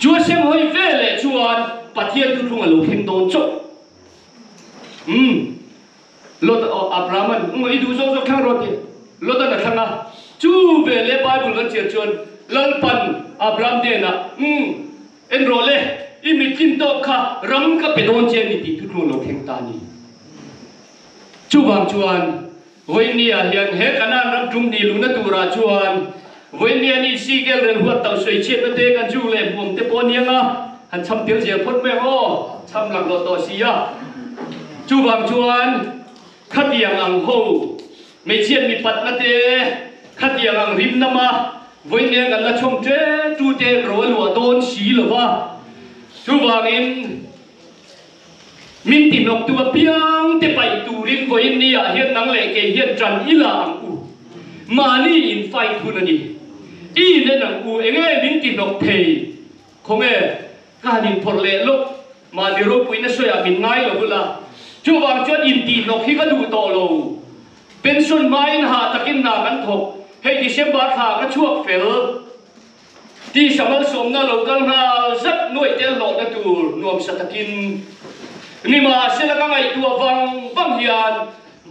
จูอาเซงหอยเฟลเลยชวนปะเทียนทุกทุ่งลูกเห็นโดนจบลูดอับรามันไม่ดูโซ่ข้างรถดิลูดนั่นข้างน่ะจูเบลเล่บายบุลกันเชียร์ชวนลัลปันอับรามเดน่ะเอ็นโรเล่อีมิกินโตค่ะรำกับเป็นโอนเจนี่ที่ทุกทุ่งลูกเห็นตานี่จูบางชวนวันนี้เฮียนเฮกันนั่นรำทุ่งนี่ลูนัตุราชวนวันนี้นี่ซีเกลเรื่องหัวเต่าสวยเชียนนั่นเองกันจูเล่ผมเตปอนยังหันช้ำเตียวเสียพ้นแม่โอ้ช้ำหลังโลโตเสียจูบางชวนขัดยังอังโฮไม่เชียนมีปัดนั่นเองขัดยังอังริมน้ำมาวันนี้กันละชมเจ้จูเจโรลัวโดนสีหรือว่าจูบางอินมินตินกตัวเพียงเตไปตูรินวันนี้เฮียนนังเล่เกเฮียนจันอิลาอังอูมานี่อินไฟทุนนี่อีเนนังอูเองมินตินกเทคงการินพลเลลุกมาดิรูปุยนัสวยมินไงหรอบุล่ะจูบางจวนอินตินกที่ก็ดูโตโลเป็นส่วนไม้หาตะกินนากันถกให้ดิเซมบาร์ขาก็ชั่วเฟลที่สมัยสมน่าเรากันหาสักหน่วยเตลหลอดตูนวมสัตกินนี่มาเสละก็ไงตัววังเฮียน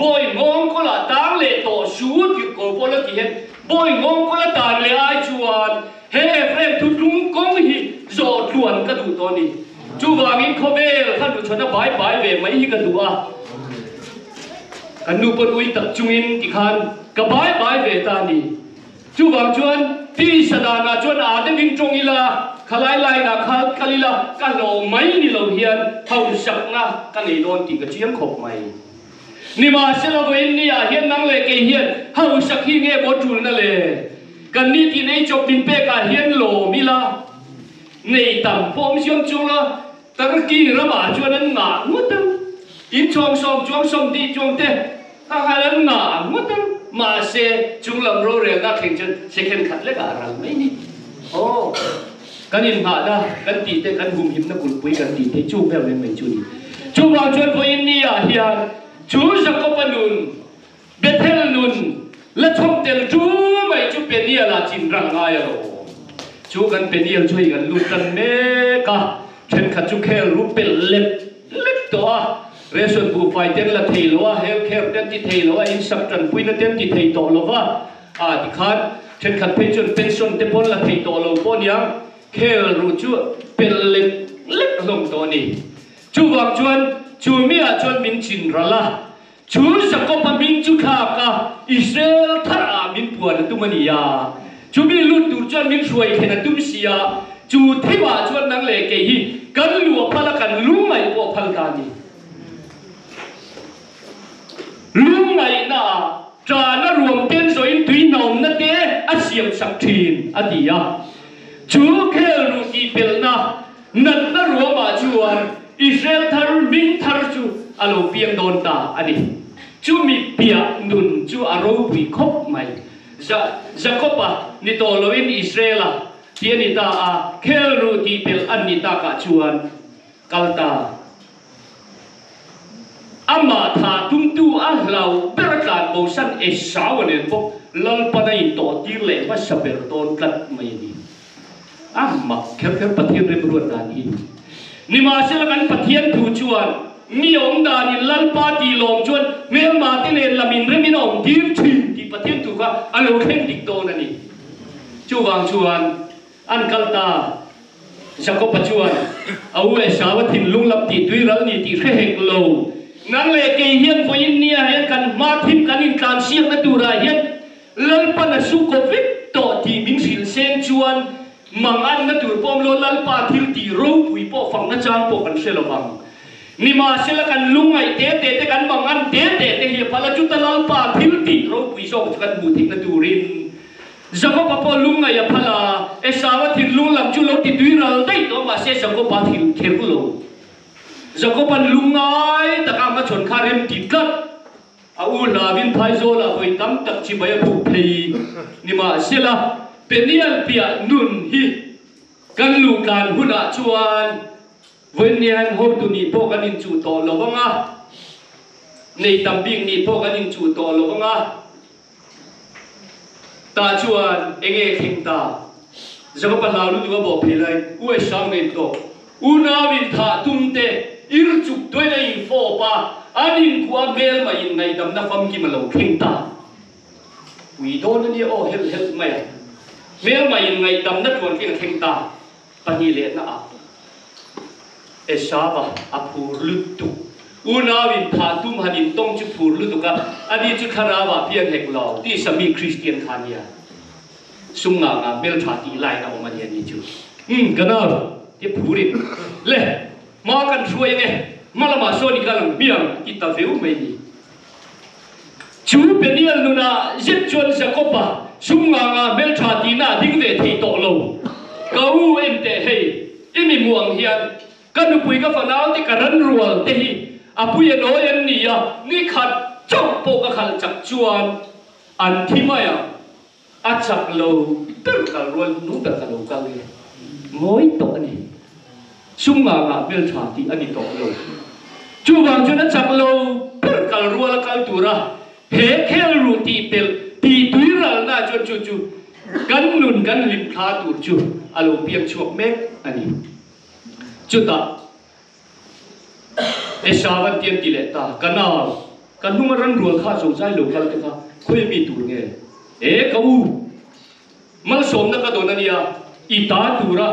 บอยงงก็ละต่างเลยต่อสู้ที่โกบละที่เห็นบอยงงก็ละต่างเลยไอชวนเฮ้เฟรมทุกทุ่งกงหิโจทวนก็ดูตอนนี้จูบามินเขาเบลท่านดูชนะบายเวไม่ฮิกันดูกันดูปนอุยตักจุินที่ขันก็บายเวตานี่จูบางชวนที่สดานาชวนอาเดมิงจงอิลาขลายลายนาคาลิลากันโลไม่นี่เราเฮียนเท่าสักนะกันไอโดนติกเชียงขบไม่นี่มาเสลาเวนนี่เฮียนนังเล่เกเฮียนเท่าสักที่เงี้ยบจูนั่นเลยกันนี่ที่ในจบบินเปกาเฮียนโลมิลาในต่ำพอมเชียงจุงละตะกี้ระบาดชวนนั้นหนาหมดตั้งอินชงสมจวงสมดีจวงเต ข้าเล่นหนาหมดทั้งมาเสจุงลำโรเรียนนักแข่งจนเซคันขัดเล็กอะไรไม่นี่โอ้กันอินหาได้กันตีเตกันหุ่มหิมนักบุญปุยกันตีเตจูแมวเล่นไม่จูนี่จูวางชวนพอินนี่อ่ะเฮียจูสักกปนุนเบเทลนุนและชมเตลจูไม่จูเป็นนี่ละจินรังไงอ่ะจูกันเป็นนี่ช่วยกันลุกันเมกะเช่นขัดจูแค่รูปเป็นเล็บตัวเรส่วนผู้ไฟเต้นละเทลว่าเฮลแคร์เต้นที่เทลว่าอินสักจันปุยนั่นเต้นที่เทโตลว่าที่ขาดเช่นขัดเพจจนเป็นส่วนเต้นพลละเทโตลปนยังแค่รู้จูเป็นเล็บลงตัวนี้จูวักจวนจูมีอาจวนมินจินระละจูสักก็ปมินจูข้ากะอิสราเอลทารามินปวนตุมันยาจูมีลุดดูจวนมินช่วยแค่นั้นตุมเสียจูที่ว่าจวนนังเล็กฮีกันลัวพลักันลุงไม่พอพลักันนี่ลุงไม่น่าจานรวมเต้นสวยตุยนอมนั่นเด้อาเสียมสักทีนอดียาจูแค่รู้ที่เป็นนะนั่นน่ารวมมาจวนอิสราเอลทารุมินทารุจูอารมณ์เพียงโดนตาอันนี้จูมีเปียนุนจูอารมณ์วิคบไหมจะคบปะนี่ตัวเราอินอิสราเอลที่นี่ตาแค่รู้ที่เป็นอันนี้ตากะจวนกัลตาอามาธาตุ้มตู้อัลเราเบรการโบสันเอสาวเนี่ยพวกลัลปนัยตัวที่เล่ว่าสเปรตอนกัดไม่ดีอามาแค่ปะเทียนเรียบร้อยด้านนี้นี่มาเสละกันปะเทียนถูจวนมีองค์ดานิลัลปาตีลมจวนเมื่อมาที่เลนละมินเรมินองดีร์ทีที่ปะเทียนถูกว่าอโลเข่งดิกโตนั่นนี่จวงจวนอันกัลตาจะก็ปัจจุบันเอาไว้สาวถิ่นลุงลับตีด้วยรัลนี่ตีเร่งโลนั่นเลยเกี่ยงพยินเนี่ยเห็นกันมาทิมกันอินการเสียงนั่นดูไรเห็นลัลปนัสุโควิดต่อที่มิงสิลเซนจวนมังอันนั่นดูปอมโลลัลปาทิลตีรูปุยปอฟังนั่นจางปอกันเสลวังนี่มาเสละกันลุงไอเตะกันมังอันเตะเฮียพลัจุตลัลปาทิลตีรูปุยส่งกันบูติกนั่นดูรินจักรพรรดิลุงไงพลาเอสาวที่ลุงลำจุลติดุยรัลได้ตัวมาเสียจักรพรรดิเขรุโลจักรพรรดิลุงไงตะการมาชนคาเรมติดกันอาอุลาวินไพโซลาไปตั้มตักชิบายบุพลีนี่มาเสียละเป็นยันเปียนุนฮีกันลูกการหุ่นอาชวนเวันนี้ฮันโฮตุนีพวกกันอินจูโตโลวังอ่ะในตัมบิงนี่พวกกันอินจูโตโลวังอ่ะตาชวนเองเข่งตาจะก็ปัญหาลูกตัวบอกพี่เลยอุ้ยช่างเงินโตอุณาวินทาตุ้มเตอิรจุกด้วยในอินโฟปะอันอินกว่าเบลมาอินในดำนักฟังกิมาลงเข่งตาวิโดนนี่โอ้เฮลไม่เบลมาอินในดำนักวันเข่งตาปะนี่เล่นนะเอชาบะอัพูลุตุอุณาวินทาตุ้มหันินต้องจุพูลุตุกะอันนี้จุขาราวะเพียงเฮกลาวที่สามีคริสเตียนขานียสุงงาเบลชาติไลน์นะออกมาเนี่ยนี่จูกันนะที่พูดเล่มากันช่วยไงมาละมาโซนิกันเบียงที่ตาฟิวไม่ดีจูเป็นยันนุนะยึดจวนสกปะสุงงาเบลชาติน่าดิ้งเวทีโตโลก้าวเอ็นเตะให้อิมิม่วงเฮียนกันนุปุยกับฝนาวที่กันรันรัวเตะอาปุยโนเอ็นนี่อ่ะนี่ขัดจ้องโปกขัดจักจวนอันที่ไม่อ่ะอาจักโลตึกกันรวนนู้ตึกกันโลกันเลยมวยโตนี่สุ่มงาเบลชาติอันนี้โตโลจูบางจวนจักโลตึกกันรวนกันตัวระเฮเคลรูตีเปลตีตุยรัลน่าจวนจูกันนุนกันลิมคลาตูจูอารมณ์เพียงช่วงเมกอันนี้จุดตาเอชาวันเตียนกิเลตากันน่ากันนุ่มรันรัวข้าสงสัยลูกกันกันคุยมีตัวเงี้ยเขามาสมนักโดนนี่อ่ะอีตาตัวระ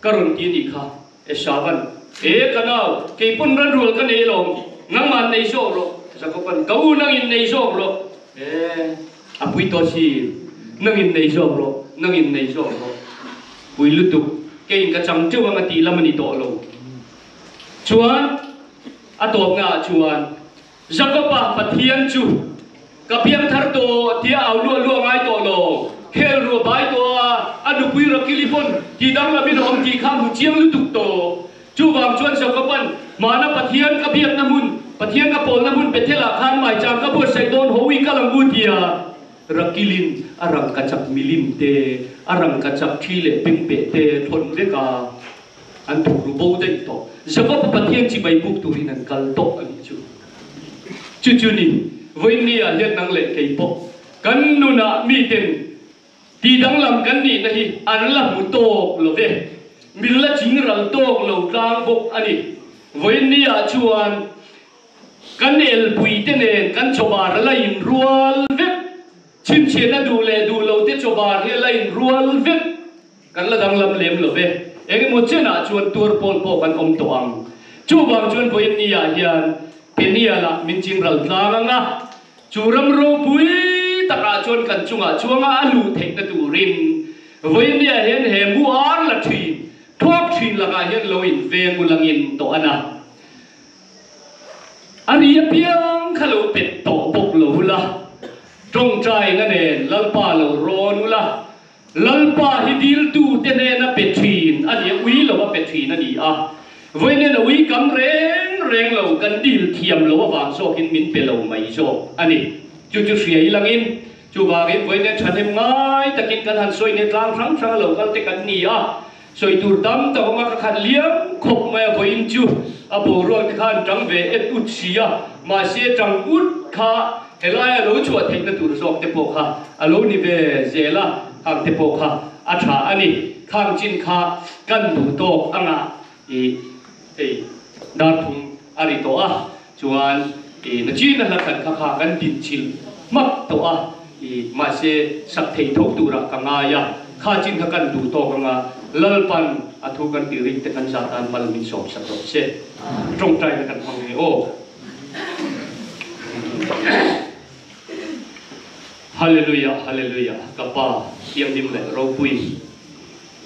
กรุณตีนี่ค่ะเอชาวันกันน่าเกี่ยปุ่นรันรัวกันลงนั่งมันในโซ่หรอกสักคนเขานั่งอินในโซ่หรอกอาปุยตัวชีนั่งอินในโซ่หรอกนั่งอินในโซ่หรอกปุยลุตุเกี่ยงกับจังเจ้าวันตีละมันนี่โตลงชวนอาตัวงาชวนจักรพรรดิปะเทียนจูกับเพียงทาร์โตที่เอาลัวไงโตโลเฮรัวใบตัวอนุปุยรักกิลิปนที่ดังละบินอมที่ข้ามเชียงลุตุกโตจูวางชวนจักรพรรดิมานะปะเทียนกับเพียงน้ำมุนปะเทียนกับโปลน้ำมุนเป็นเทลาคานหมายจางกับปวดใส่โดน lang utia rakilin arang kacak milim te arang kacak thile pingpe te thon veka an thuru bo dei to zaba pathian chi bai buk turin an kal to ani chu ni voini a hian nang le kei po kan nuna mi ten ti dang lam kan ni na hi an la mu to lo ve mil la ching ral to lo tlang bok ani voini a chuan kan el pui te nen kan chobar la in rual ve chim chen na du lo te chobar he la in rual ve kan la dang lam lem lo ve eng mo chena chuan tur pol po kan om to ang chu bang chuan voini a hian penia la min ching ral tlang nga churam ro pui taka chuan kan chunga chuanga alu thek na turin voini a hian he mu ar la thi thok thin la ga hian lo in ve ngulangin to ana ani piang khalo pet to bok lo la trong trai na ne lalpa lo ron la lalpa hi dil tu te ne na petrin ani ui lo wa petrin ani a voine na ui kam reng lo kan dil thiam lo wa so kin min pe lo mai so ani chu hriai langin chu wa ge voine thanem ngai takin kan han soi ne tlang thang lo kal te kan ni a soi tur dam ta ma ka khan liam khop ma voin chu a bo ro ka khan tang ve et ut sia ma se tang ut kha helai lo chu thek na tur sok te po kha alo ni ve zela hang te po kha a tha ani khang chin kha kan du to anga dar thum ari to a chuan na chi na la khan kha kan din chil mak to a ma se sak thei thok tu ra ka nga ya kha chin kha kan du to ka nga lalpan athu kan ti ring te kan satan mal min som sak ro se trong trai kan hang ni o hallelujah hallelujah kapa tiam dim le ro pui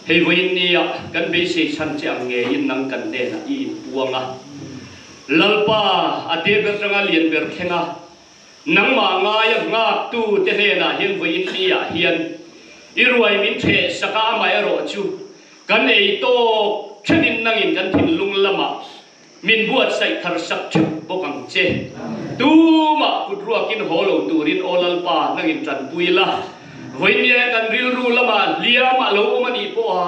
hei voin ni ya kan be se san chang nge in nang kan de na i puanga lalpa ate ber tanga lien ber khenga nang ma nga ya nga tu te ne na hin voin ni ya hian irwai min the saka mai ro chu kan ei to thenin nangin kan thin lung lama min buat sai thar sak chu bokang che tu ma kudruak in holo turin olal pa nangin tran puila voinia kan ril ru lama lia ma lo mani po a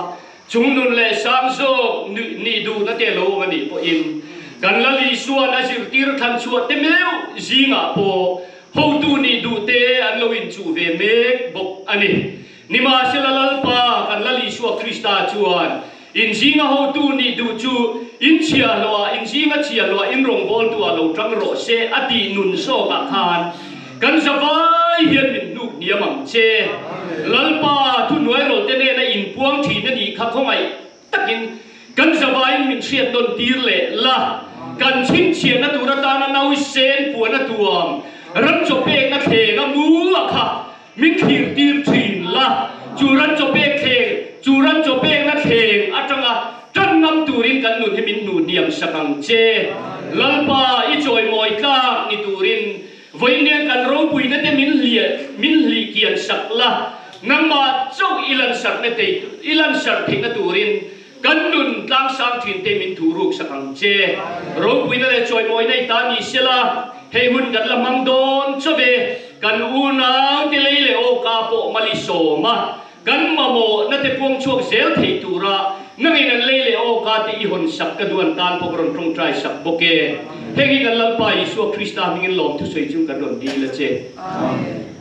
chung nun le sam zo ni du na te lo mani po in kan la li suan a sir tir than chuat te meu zinga po ho tu ni du te an lo in chu ve mek bok ani ni ma selalal pa kan la li suwa krista chuan in zinga ho tu ni du chu in chia lo in zinga chia lo in rong bol tu a lo tang ro se ati nun so ka khan kan savai hian min nu niamang che lalpa thu noi ro te ne na in puang thi na ni kha khomai takin kan savai min thiat don tir le la kan chin chia na tu ra ta na nau sen pu na tuam ram cho pe na the ga mu a kha min khir tir thin la churan cho pe khe churan cho pe na khe atanga tan ngam turin kan nun he min nu niam sakang che lalpa I choi moi ka ni turin voinian kan ro pui na te min li kian sakla nangma chok ilan sar na te ilan sar thing na turin kan nun tlang sang thin te min thuruk sakang che ro pui na le choi moi nei ta ni sela hei hun kan lamang don chobe kan una te leile o ka po mali soma kan mamo na te puang chuak zel thei tura nangin an leile o ka te I hon sak ka duan tan pokron trong trai sak boke hengi kan lalpa Isu Krista mingin lom tu soi chung kan ron di la che amen